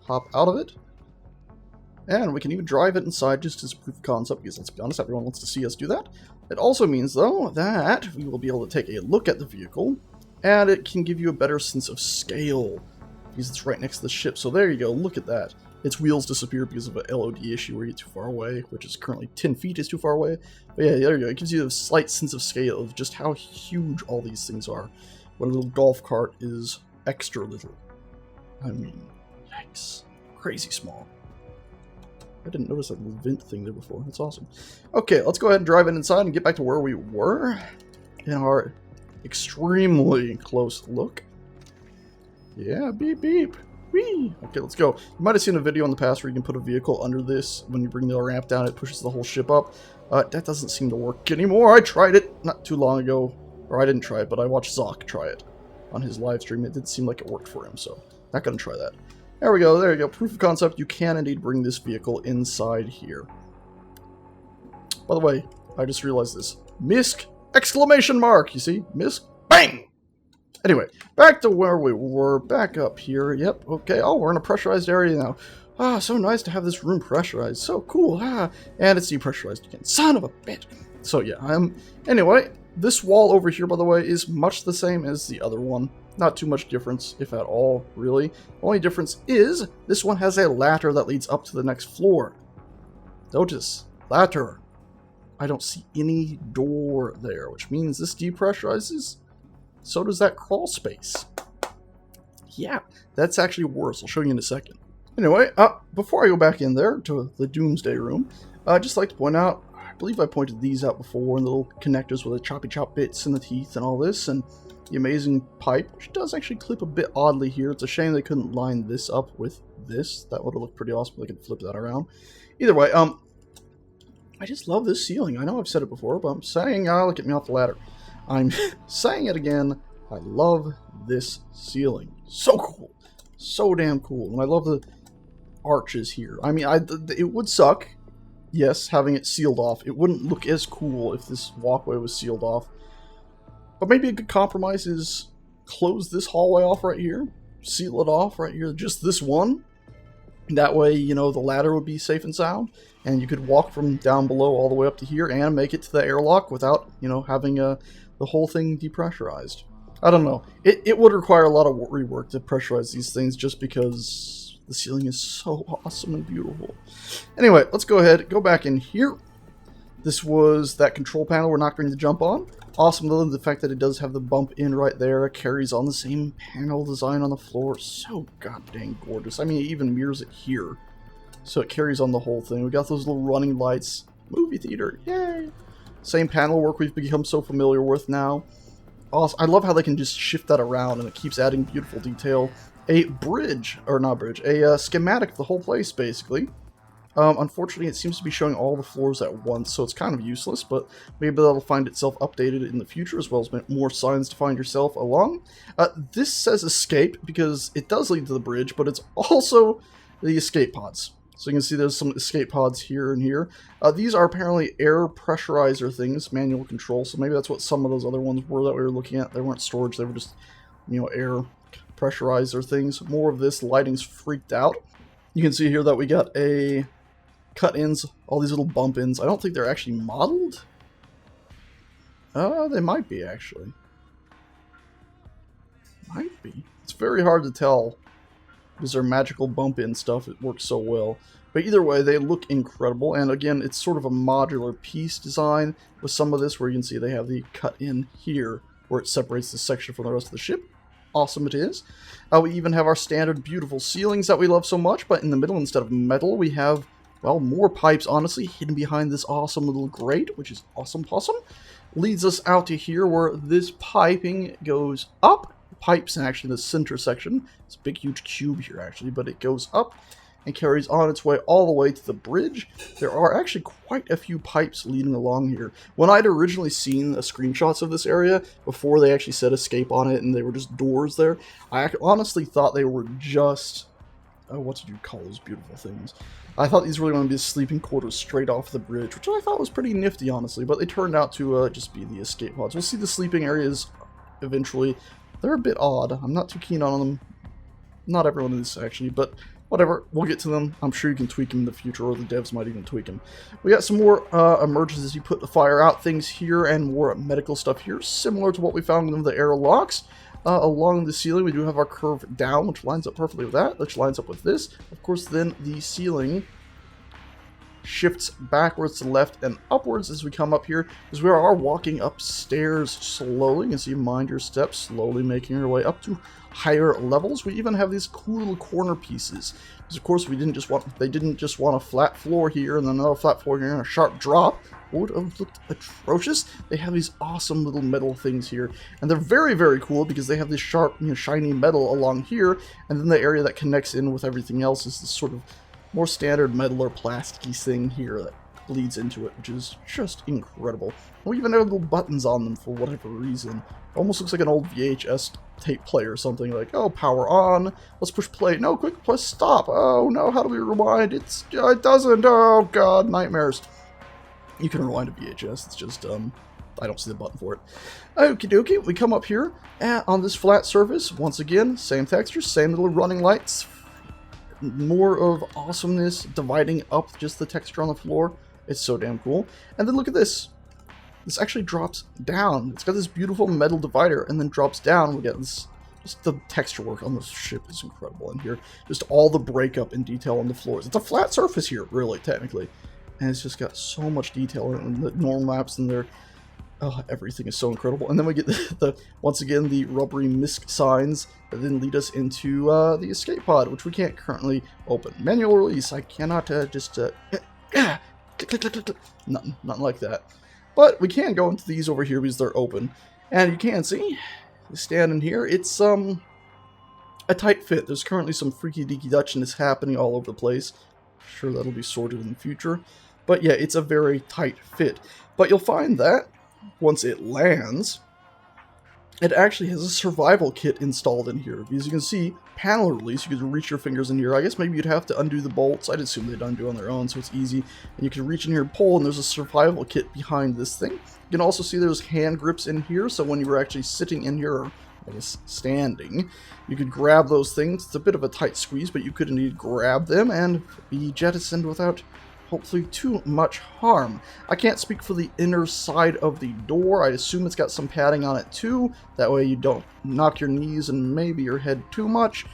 Hop out of it. And we can even drive it inside just as proof of concept, because let's be honest, everyone wants to see us do that. It also means, though, that we will be able to take a look at the vehicle, and it can give you a better sense of scale, because it's right next to the ship. So there you go, look at that. Its wheels disappear because of an LOD issue where you get too far away, which is currently 10 feet is too far away. But yeah, there you go, it gives you a slight sense of scale of just how huge all these things are. When a little golf cart is extra little. I mean, yikes. Crazy small. I didn't notice that little vent thing there before. That's awesome. Okay, let's go ahead and drive it inside and get back to where we were in our extremely close look. Yeah, beep beep. Whee! Okay, let's go. You might have seen a video in the past where you can put a vehicle under this. When you bring the ramp down, it pushes the whole ship up. That doesn't seem to work anymore. I tried it not too long ago. Or I didn't try it, but I watched Zoc try it on his live stream. It did seem like it worked for him, so not gonna try that. There we go, there you go. Proof of concept, you can indeed bring this vehicle inside here. By the way, I just realized this. MISC! Exclamation mark! You see? MISC? Bang! Anyway, back to where we were. Back up here. Yep, okay. Oh, we're in a pressurized area now. Ah, so nice to have this room pressurized. So cool. Ah, and it's depressurized again. Son of a bitch. So yeah, anyway, this wall over here, by the way, is much the same as the other one. Not too much difference, if at all, really. The only difference is this one has a ladder that leads up to the next floor. Notice, ladder. I don't see any door there, which means this depressurizes. So does that crawl space. Yeah, that's actually worse. I'll show you in a second. Anyway, before I go back in there to the Doomsday room, I'd just like to point out, I believe I pointed these out before, and the little connectors with the choppy chop bits and the teeth and all this, and the amazing pipe, which does actually clip a bit oddly here. It's a shame they couldn't line this up with this. That would have looked pretty awesome. They could flip that around. Either way, I just love this ceiling. I know I've said it before, but I'm saying, look at me off the ladder. I'm saying it again. I love this ceiling. So cool. So damn cool. And I love the arches here. I mean, it would suck, yes, having it sealed off. It wouldn't look as cool if this walkway was sealed off. But maybe a good compromise is close this hallway off right here. Seal it off right here. Just this one. That way, you know, the ladder would be safe and sound. And you could walk from down below all the way up to here and make it to the airlock without, you know, having the whole thing depressurized. I don't know. It would require a lot of rework to pressurize these things just because the ceiling is so awesome and beautiful. Anyway, let's go ahead, go back in here. This was that control panel we're not going to jump on. Awesome, though, the fact that it does have the bump in right there. It carries on the same panel design on the floor. So goddamn gorgeous. I mean, it even mirrors it here. So it carries on the whole thing. We got those little running lights. Movie theater, yay! Same panel work we've become so familiar with now. Also, I love how they can just shift that around and it keeps adding beautiful detail. A bridge, or not bridge, a schematic of the whole place, basically. Unfortunately, it seems to be showing all the floors at once, so it's kind of useless, but maybe that'll find itself updated in the future, as well as more signs to find yourself along. This says escape, because it does lead to the bridge, but it's also the escape pods. So you can see there's some escape pods here and here. These are apparently air pressurizer things, manual control, so maybe that's what some of those other ones were that we were looking at. They weren't storage, they were just, you know, air pressurizer things. More of this, lighting's freaked out. You can see here that we got a cut-ins, all these little bump-ins. I don't think they're actually modeled. They might be, actually. Might be. It's very hard to tell because they're magical bump-in stuff. It works so well. But either way, they look incredible. And again, it's sort of a modular piece design with some of this where you can see they have the cut-in here where it separates the section from the rest of the ship. Awesome it is. We even have our standard beautiful ceilings that we love so much, but in the middle, instead of metal, we have, well, more pipes, honestly, hidden behind this awesome little grate, which is awesome possum. Leads us out to here where this piping goes up. Pipes in actually the center section. It's a big, huge cube here, actually, but it goes up and carries on its way all the way to the bridge. There are actually quite a few pipes leading along here. When I'd originally seen the screenshots of this area, before they actually said escape on it and they were just doors there, I honestly thought they were just... oh, what did you call those beautiful things? I thought these were going to be sleeping quarters straight off the bridge, which I thought was pretty nifty, honestly, but they turned out to just be the escape pods. We'll see the sleeping areas eventually. They're a bit odd. I'm not too keen on them. Not everyone is, actually, but whatever. We'll get to them. I'm sure you can tweak them in the future, or the devs might even tweak them. We got some more emergency put the fire out things here, and more medical stuff here, similar to what we found in the airlocks. Along the ceiling, we do have our curve down, which lines up perfectly with that, which lines up with this. Of course, then the ceiling shifts backwards to left and upwards as we come up here, as we are walking upstairs slowly. You can see, mind your steps, slowly making our way up to higher levels. We even have these cool little corner pieces, because of course they didn't just want a flat floor here and then another flat floor here and a sharp drop. Would have looked atrocious. They have these awesome little metal things here, and they're very, very cool because they have this sharp, shiny metal along here, and then the area that connects in with everything else is this sort of more standard metal or plasticky thing here that bleeds into it, which is just incredible. We even have little buttons on them for whatever reason. It almost looks like an old VHS tape player or something, like, oh, power on, let's push play, no, quick, press stop, oh no, how do we rewind, it doesn't, oh god, nightmares. You can rewind a VHS, it's just, I don't see the button for it. Okie dokie, we come up here, and on this flat surface, once again, same texture, same little running lights, more of awesomeness, dividing up just the texture on the floor. It's so damn cool. And then look at this. This actually drops down. It's got this beautiful metal divider and then drops down. We get this, just the texture work on the ship is incredible in here. Just all the breakup and detail on the floors. It's a flat surface here, really, technically. And it's just got so much detail in the normal maps and there. Oh, everything is so incredible. And then we get once again, the rubbery misc signs that then lead us into the escape pod, which we can't currently open. Manual release, I cannot click, click, click, click. Nothing like that. But we can go into these over here because they're open. And you can see, standing here, it's a tight fit. There's currently some freaky deaky Dutchness happening all over the place. I'm sure that'll be sorted in the future. But yeah, it's a very tight fit. But you'll find that once it lands, it actually has a survival kit installed in here. As you can see, panel release, you can reach your fingers in here. I guess maybe you'd have to undo the bolts. I'd assume they'd undo on their own, so it's easy. And you can reach in here and pull, and there's a survival kit behind this thing. You can also see there's hand grips in here, so when you were actually sitting in here, or I guess standing, you could grab those things. It's a bit of a tight squeeze, but you could indeed grab them and be jettisoned without hopefully too much harm. I can't speak for the inner side of the door. I assume it's got some padding on it too. That way you don't knock your knees and maybe your head too much.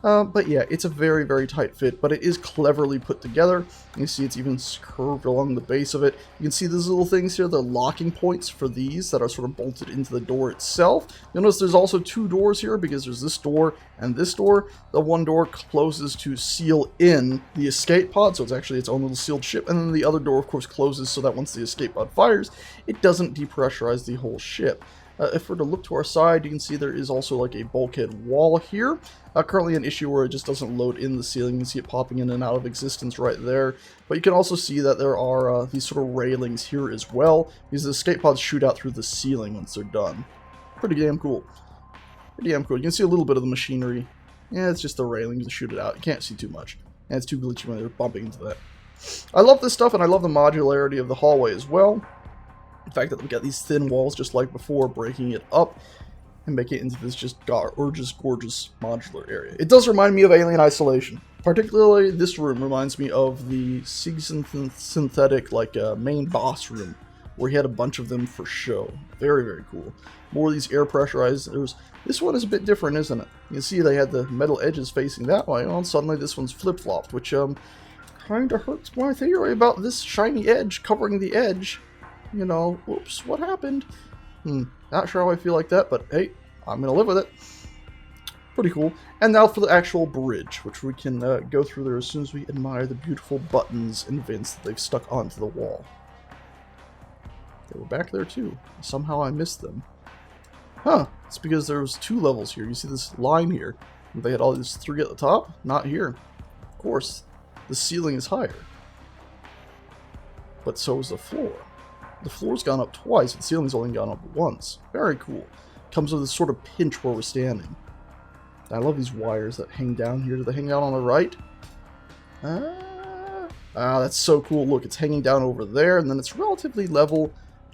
But yeah, it's a very, very tight fit, but it is cleverly put together. You see it's even curved along the base of it. You can see these little things here, the locking points for these that are sort of bolted into the door itself. You'll notice there's also two doors here because there's this door and this door. The one door closes to seal in the escape pod, so it's actually its own little sealed ship, and then the other door, of course, closes so that once the escape pod fires, it doesn't depressurize the whole ship. If we're to look to our side, you can see there is also like a bulkhead wall here. Currently an issue where it just doesn't load in the ceiling. You can see it popping in and out of existence right there. But you can also see that there are these sort of railings here as well, because the escape pods shoot out through the ceiling once they're done. Pretty damn cool. Pretty damn cool. You can see a little bit of the machinery. Yeah, it's just the railings to shoot it out. You can't see too much. And it's too glitchy when they're bumping into that. I love this stuff, and I love the modularity of the hallway as well. The fact that we've got these thin walls just like before, breaking it up and making it into this just gorgeous modular area. It does remind me of Alien Isolation. Particularly this room reminds me of the synthetic like main boss room, where he had a bunch of them for show. Very, very cool. More of these air pressurizers. This one is a bit different, isn't it? You can see they had the metal edges facing that way, and suddenly this one's flip-flopped, which kind of hurts my theory about this shiny edge covering the edge. You know, whoops, what happened? Not sure how I feel like that, but hey, I'm going to live with it. Pretty cool. And now for the actual bridge, which we can go through there as soon as we admire the beautiful buttons and vents that they've stuck onto the wall. They were back there too. Somehow I missed them. Huh, it's because there was two levels here. You see this line here. They had all these three at the top? Not here. Of course, the ceiling is higher. But so is the floor. The floor's gone up twice, the ceiling's only gone up once. Very cool. Comes with this sort of pinch where we're standing. I love these wires that hang down here. Do they hang down on the right? That's so cool. Look, it's hanging down over there, and then it's relatively level,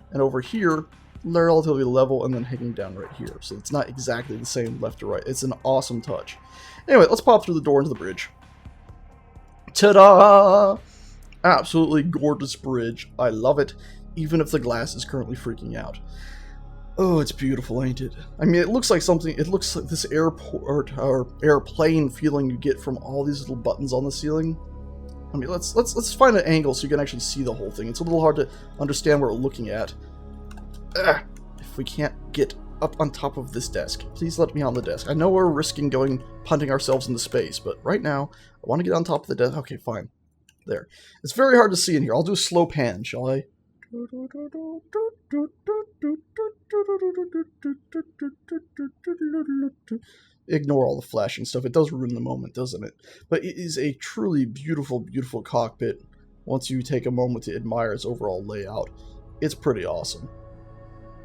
and over here, relatively level, and then hanging down right here. So it's not exactly the same left to right. It's an awesome touch. Anyway, let's pop through the door into the bridge. Ta-da! Absolutely gorgeous bridge. I love it. Even if the glass is currently freaking out. Oh, it's beautiful, ain't it? I mean, it looks like something, it looks like this airport or airplane feeling you get from all these little buttons on the ceiling. I mean, let's find an angle so you can actually see the whole thing. It's a little hard to understand what we're looking at. If we can't get up on top of this desk, please let me on the desk. I know we're risking punting ourselves into space, but right now, I want to get on top of the desk. Okay, fine. There. It's very hard to see in here. I'll do a slow pan, shall I? Ignore all the flashing stuff. It does ruin the moment, doesn't it? But it is a truly beautiful, beautiful cockpit. once you take a moment to admire its overall layout. It's pretty awesome.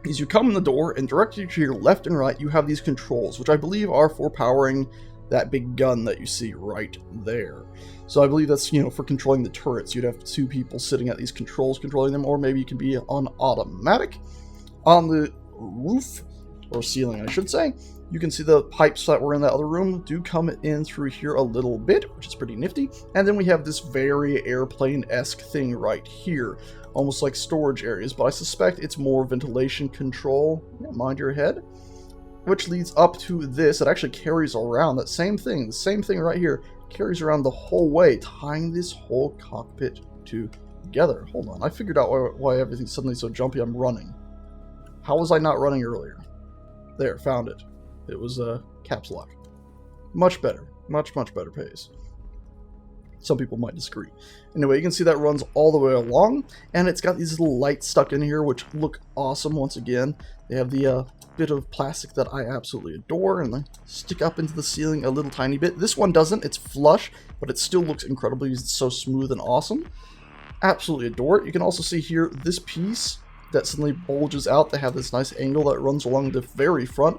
As you come in the door, and directly to your left and right, you have these controls, which I believe are for powering that big gun that you see right there. So I believe that's, for controlling the turrets. You'd have 2 people sitting at these controls controlling them, or maybe you can be on automatic. On the roof, or ceiling I should say, you can see the pipes that were in that other room do come in through here a little bit, which is pretty nifty. And then we have this very airplane-esque thing right here, almost like storage areas, but I suspect it's more ventilation control. Yeah, mind your head. Which leads up to this. It actually carries around that same thing. The same thing right here carries around the whole way, tying this whole cockpit together. Hold on. I figured out why everything's suddenly so jumpy. I'm running. How was I not running earlier? There, found it. It was caps lock. Much better. Much, much better pace. Some people might disagree. Anyway, you can see that runs all the way along, and it's got these little lights stuck in here, which look awesome once again. They have the bit of plastic that I absolutely adore, and they stick up into the ceiling a little tiny bit. This one doesn't. It's flush, but it still looks incredible because it's so smooth and awesome. Absolutely adore it. You can also see here this piece that suddenly bulges out. They have this nice angle that runs along the very front.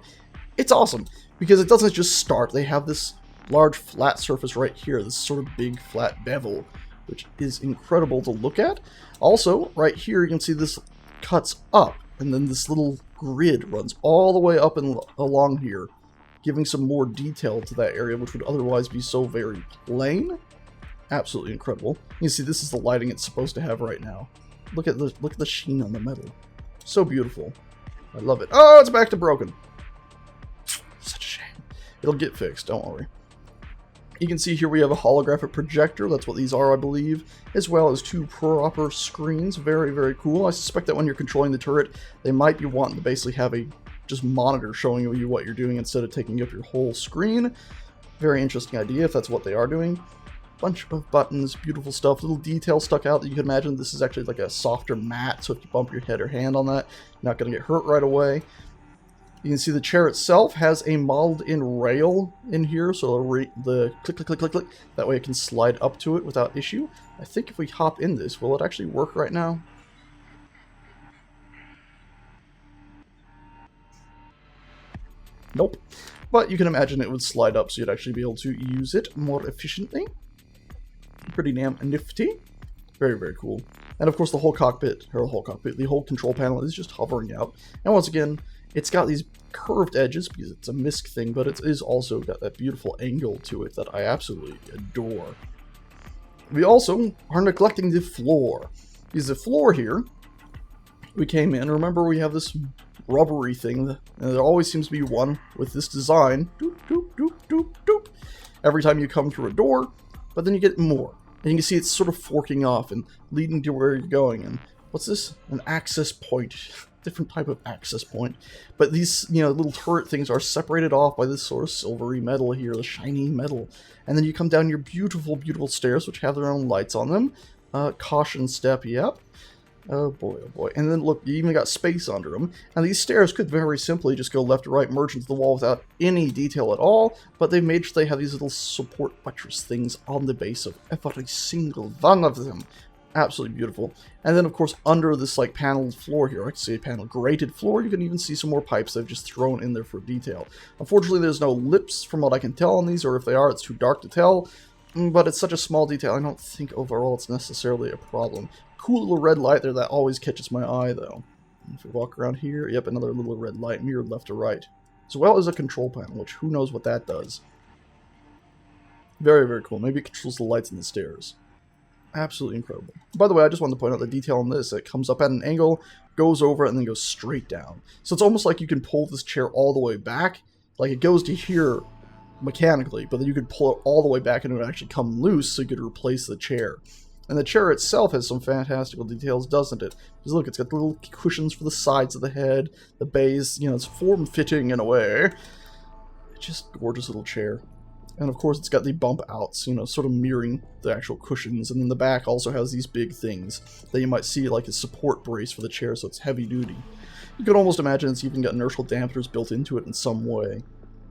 It's awesome because it doesn't just start. They have this large flat surface right here, this sort of big flat bevel, which is incredible to look at. Also, right here you can see this cuts up, and then this little grid runs all the way up and along here, giving some more detail to that area, which would otherwise be so very plain. Absolutely incredible. You see, this is the lighting it's supposed to have right now. Look at the sheen on the metal. So beautiful. I love it. Oh, it's back to broken. Such a shame. It'll get fixed, don't worry. You can see here we have a holographic projector. That's what these are, I believe, as well as 2 proper screens. Very, very cool. I suspect that when you're controlling the turret, they might be wanting to basically have a just monitor showing you what you're doing instead of taking up your whole screen. Very interesting idea if that's what they are doing. Bunch of buttons, beautiful stuff, little detail stuck out that you can imagine this is actually like a softer mat, so if you bump your head or hand on that, you're not going to get hurt right away. You can see the chair itself has a modeled-in rail in here, so the click, click, click, click, click, that way it can slide up to it without issue. I think if we hop in this, will it actually work right now? Nope. But you can imagine it would slide up, so you'd actually be able to use it more efficiently. Pretty damn nifty. Very, very cool. And of course the whole cockpit, the whole control panel is just hovering out. And once again, it's got these curved edges because it's a misc thing, but it is also got that beautiful angle to it that I absolutely adore. We also are neglecting the floor. Because the floor here, we came in, remember we have this rubbery thing, and there always seems to be one with this design. Doop, doop, doop, doop, doop. Every time you come through a door, but then you get more. And you can see it's sort of forking off and leading to where you're going. And what's this? An access point. Different type of access point. But these, little turret things are separated off by this sort of silvery metal here, the shiny metal. And then you come down your beautiful, beautiful stairs, which have their own lights on them. Caution step, yep. Oh boy, oh boy. And then look, you even got space under them. And these stairs could very simply just go left to right, merge into the wall without any detail at all, but they've made sure they have these little support buttress things on the base of every single one of them. Absolutely beautiful. And then of course under this paneled floor here, I can see a panel grated floor, you can even see some more pipes they've just thrown in there for detail. Unfortunately there's no lips from what I can tell on these, or if they are, it's too dark to tell. But it's such a small detail, I don't think overall it's necessarily a problem. Cool little red light there that always catches my eye though. If we walk around here, yep, another little red light mirrored left to right. As well as a control panel, which who knows what that does. Very, very cool. Maybe it controls the lights in the stairs. Absolutely incredible. By the way, I just wanted to point out the detail on this. It comes up at an angle, goes over, and then goes straight down. So it's almost like you can pull this chair all the way back. Like it goes to here mechanically, but then you could pull it all the way back and it would actually come loose so you could replace the chair. And the chair itself has some fantastical details, doesn't it? Because look, it's got the little cushions for the sides of the head, the base, it's form-fitting in a way. It's just a gorgeous little chair. And of course it's got the bump outs, sort of mirroring the actual cushions. And then the back also has these big things that you might see like a support brace for the chair, so it's heavy duty. You could almost imagine it's even got inertial dampeners built into it in some way.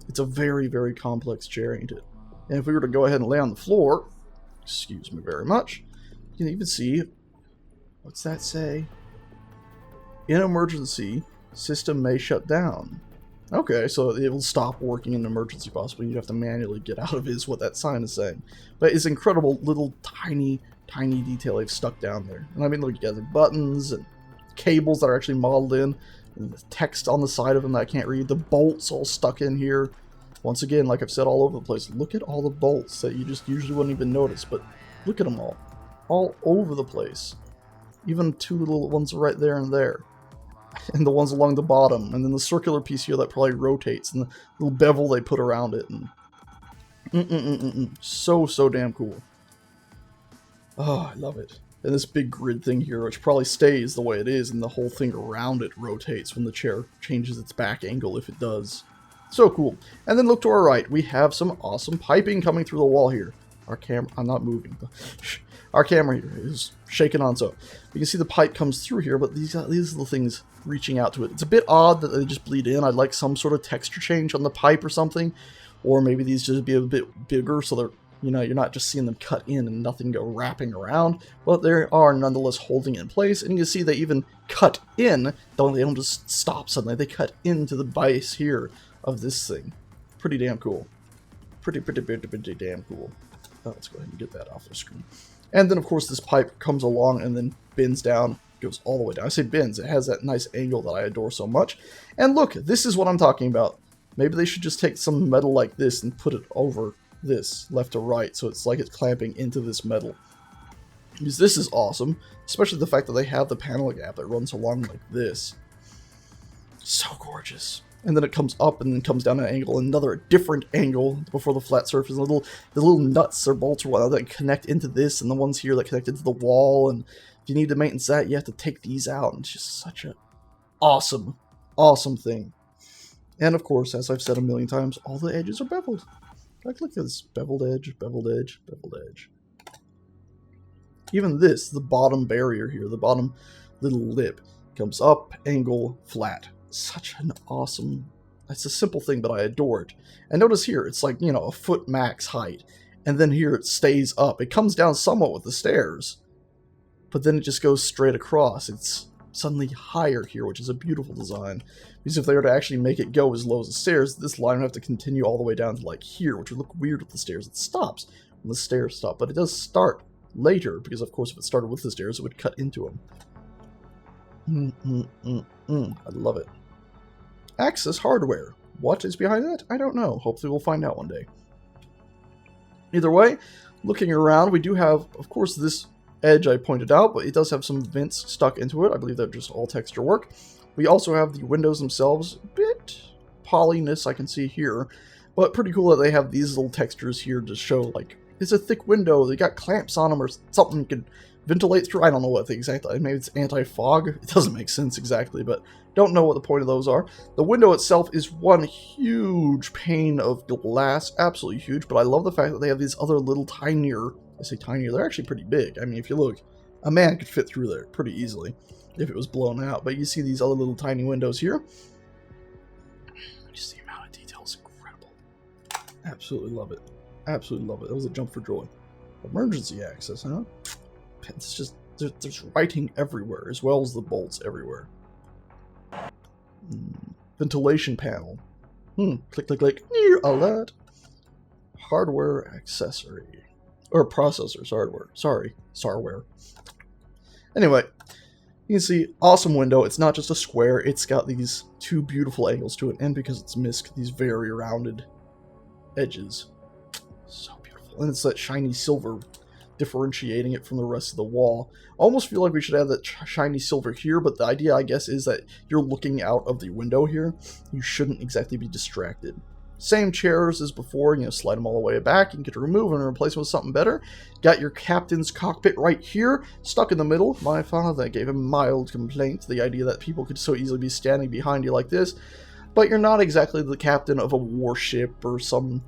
It's a very, very complex chair, ain't it? And if we were to go ahead and lay on the floor, excuse me very much, You can even see, what's that say? In emergency, system may shut down. Okay, so it will stop working in an emergency possibly. You have to manually get out of it is what that sign is saying. But it's incredible little tiny detail they've stuck down there. And I mean, look, you got the buttons and cables that are actually modeled in, and the text on the side of them that I can't read, the bolts all stuck in here. Once again, like I've said, all over the place. Look at all the bolts that you just usually wouldn't even notice, but look at them all over the place. Even two little ones right there and there. And the ones along the bottom, and then the circular piece here that probably rotates, and the little bevel they put around it, and so damn cool. Oh, I love it. And this big grid thing here, which probably stays the way it is, and the whole thing around it rotates when the chair changes its back angle, if it does. So cool. And then look to our right, we have some awesome piping coming through the wall here. Our camera, I'm not moving. Our camera here is shaking on, so you can see the pipe comes through here, but these little things reaching out to it. It's a bit odd that they just bleed in. I'd like some sort of texture change on the pipe or something, or maybe these just be a bit bigger so they're, you know, you're not just seeing them cut in and nothing go wrapping around, but they are nonetheless holding it in place. And you can see they even cut in, they don't just stop suddenly, they cut into the base here of this thing. Pretty damn cool. Pretty damn cool. Oh, let's go ahead and get that off the screen. And then, of course, this pipe comes along and then bends down, goes all the way down. I say bends, it has that nice angle that I adore so much. And look, this is what I'm talking about. Maybe they should just take some metal like this and put it over this, left to right, so it's like it's clamping into this metal. Because this is awesome, especially the fact that they have the panel gap that runs along like this. So gorgeous. And then it comes up and then comes down an angle, another different angle before the flat surface. And the little nuts or bolts or whatnot that connect into this, and the ones here that connect into the wall. And if you need to maintenance that, you have to take these out. And it's just such an awesome thing. And of course, as I've said a million times, all the edges are beveled. Like, look at this. Beveled edge, beveled edge, beveled edge. Even this, the bottom barrier here, the bottom little lip, comes up, angle, flat. Such an awesome, it's a simple thing, but I adore it. And notice here, it's like, you know, a foot max height. And then here it stays up. It comes down somewhat with the stairs, but then it just goes straight across. It's suddenly higher here, which is a beautiful design. Because if they were to actually make it go as low as the stairs, this line would have to continue all the way down to like here, which would look weird with the stairs. It stops when the stairs stop, but it does start later, because of course if it started with the stairs, it would cut into them. I love it. Access hardware. What is behind that? I don't know. Hopefully we'll find out one day. Either way, looking around, we do have, of course, this edge I pointed out, but it does have some vents stuck into it. I believe they're just all texture work. We also have the windows themselves. A bit polyness I can see here, but pretty cool that they have these little textures here to show, like, it's a thick window. They got clamps on them or something you could ventilate through. I don't know what the exact, maybe it's anti-fog. It doesn't make sense exactly, but don't know what the point of those are. The window itself is one huge pane of glass, absolutely huge, but I love the fact that they have these other little tinier, I say tinier, they're actually pretty big. I mean, if you look, a man could fit through there pretty easily if it was blown out, but you see these other little tiny windows here. Just the amount of detail is incredible. Absolutely love it. Absolutely love it. That was a jump for joy. Emergency access, huh? It's just, there's writing everywhere, as well as the bolts everywhere. Ventilation panel. Click, click, click. Alert. Hardware accessory. Or processors hardware. Sorry. Sarware. Anyway, you can see, awesome window. It's not just a square. It's got these two beautiful angles to it. And because it's MISC, these very rounded edges. So beautiful. And it's that shiny silver differentiating it from the rest of the wall. I almost feel like we should have that shiny silver here, but the idea, I guess, is that you're looking out of the window here. You shouldn't exactly be distracted. Same chairs as before, you know, slide them all the way back. You can get to remove them and replace them with something better. Got your captain's cockpit right here, stuck in the middle. My father gave a mild complaint, the idea that people could so easily be standing behind you like this, but you're not exactly the captain of a warship or some,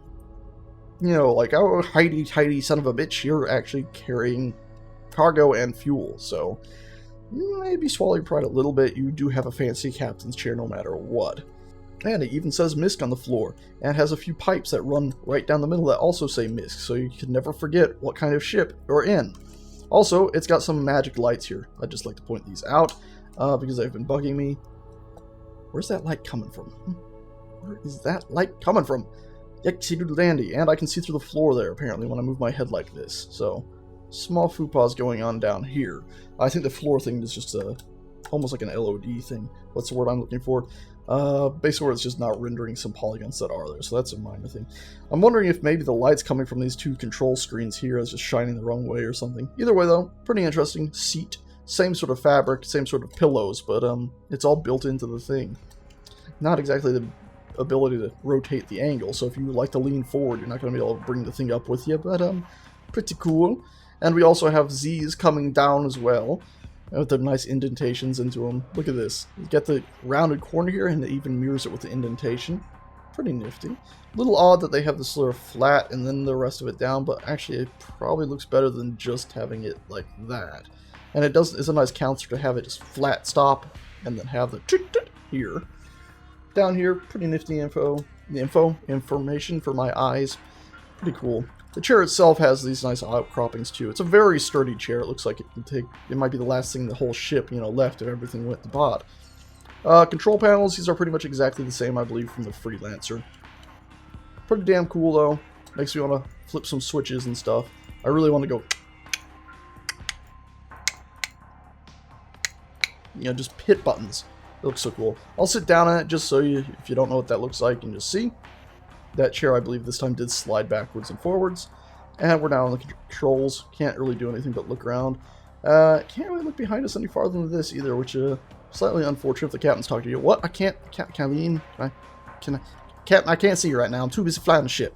you know, like, oh, tidy son of a bitch. You're actually carrying cargo and fuel, so maybe swallow your pride a little bit. You do have a fancy captain's chair no matter what. And it even says MISC on the floor, and has a few pipes that run right down the middle that also say MISC, so you can never forget what kind of ship you're in. Also, it's got some magic lights here. I'd just like to point these out because they've been bugging me. Where's that light coming from? Where is that light coming from? Yexy doodle dandy. And I can see through the floor there, apparently, when I move my head like this. So, small faux going on down here. I think the floor thing is just almost like an LOD thing. What's the word I'm looking for? Basically where it's just not rendering some polygons that are there, so that's a minor thing. I'm wondering if maybe the light's coming from these two control screens here is just shining the wrong way or something. Either way though, pretty interesting. Seat, same sort of fabric, same sort of pillows, but it's all built into the thing. Not exactly the ability to rotate the angle, so if you would like to lean forward, you're not going to be able to bring the thing up with you, but pretty cool. And we also have Z's coming down as well, with the nice indentations into them. Look at this. You get the rounded corner here, and it even mirrors it with the indentation. Pretty nifty. A little odd that they have this sort of flat and then the rest of it down, but actually it probably looks better than just having it like that. And it's a nice counter to have it just flat stop, and then have the here. Down here, pretty nifty information for my eyes. Pretty cool. The chair itself has these nice outcroppings too. It's a very sturdy chair. It looks like it can take, it might be the last thing the whole ship, left if everything went to pot. Control panels, these are pretty much exactly the same, I believe, from the Freelancer. Pretty damn cool though. Makes me want to flip some switches and stuff. I really want to go, just hit buttons. It looks so cool. I'll sit down on it just so if you don't know what that looks like, you can just see. That chair, I believe, this time did slide backwards and forwards. And we're now on the controls. Can't really do anything but look around. Can't really look behind us any farther than this either, which is slightly unfortunate if the captain's talking to you. What? Can I lean? I can't see you right now. I'm too busy flying the ship.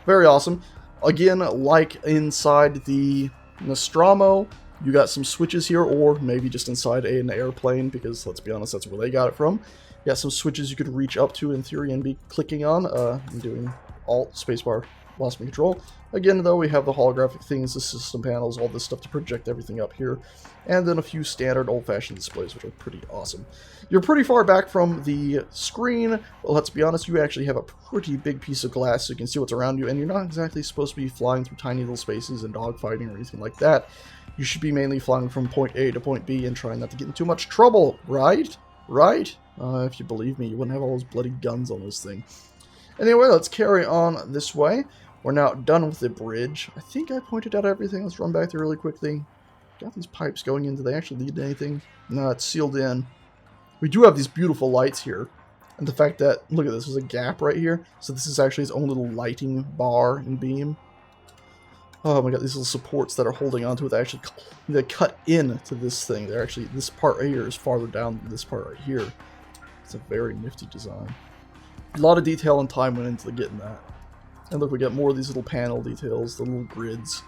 Very awesome. Again, like inside the Nostromo, you got some switches here, or maybe just inside an airplane, because let's be honest, that's where they got it from. You got some switches you could reach up to in theory and be clicking on. I'm doing Alt, spacebar, lost my control. Again, though, we have the holographic things, the system panels, all this stuff to project everything up here. And then a few standard old-fashioned displays, which are pretty awesome. You're pretty far back from the screen. Well, let's be honest, you actually have a pretty big piece of glass so you can see what's around you, and you're not exactly supposed to be flying through tiny little spaces and dogfighting or anything like that. You should be mainly flying from point A to point B and trying not to get in too much trouble, right? Right? If you believe me, you wouldn't have all those bloody guns on this thing. Anyway, let's carry on this way. We're now done with the bridge. I think I pointed out everything. Let's run back there really quickly. Got these pipes going in. Do they actually lead to anything? No, it's sealed in. We do have these beautiful lights here. And the fact that, look at this, there's a gap right here. So this is actually its own little lighting bar and beam. Oh my god, these little supports that are holding onto it, they cut into this thing. They're actually, this part right here is farther down than this part right here. It's a very nifty design. A lot of detail and time went into getting that. And look, we got more of these little panel details, the little grids.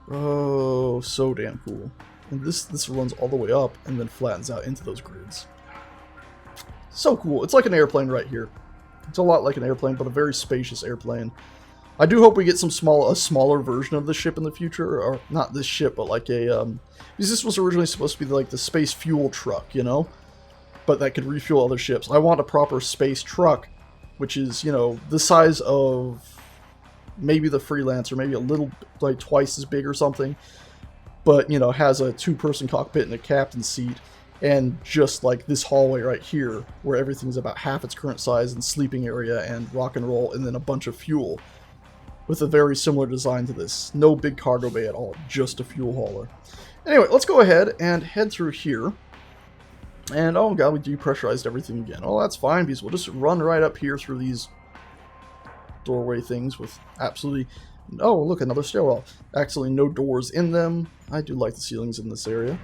Oh, so damn cool. And this runs all the way up and then flattens out into those grids. So cool. It's like an airplane right here. It's a lot like an airplane, but a very spacious airplane. I do hope we get a smaller version of the ship in the future, or not this ship, but like a, because this was originally supposed to be like the space fuel truck, but that could refuel other ships. I want a proper space truck, which is, the size of maybe the Freelancer, maybe a little, like twice as big or something, but, has a two-person cockpit and a captain's seat, and just like this hallway right here, where everything's about half its current size, and sleeping area, and rock and roll, and then a bunch of fuel. With a very similar design to this. No big cargo bay at all, just a fuel hauler. Anyway, let's go ahead and head through here. And oh god, we depressurized everything again. Oh, that's fine, because we'll just run right up here through these doorway things with absolutely... Oh, look, another stairwell. Absolutely no doors in them. I do like the ceilings in this area.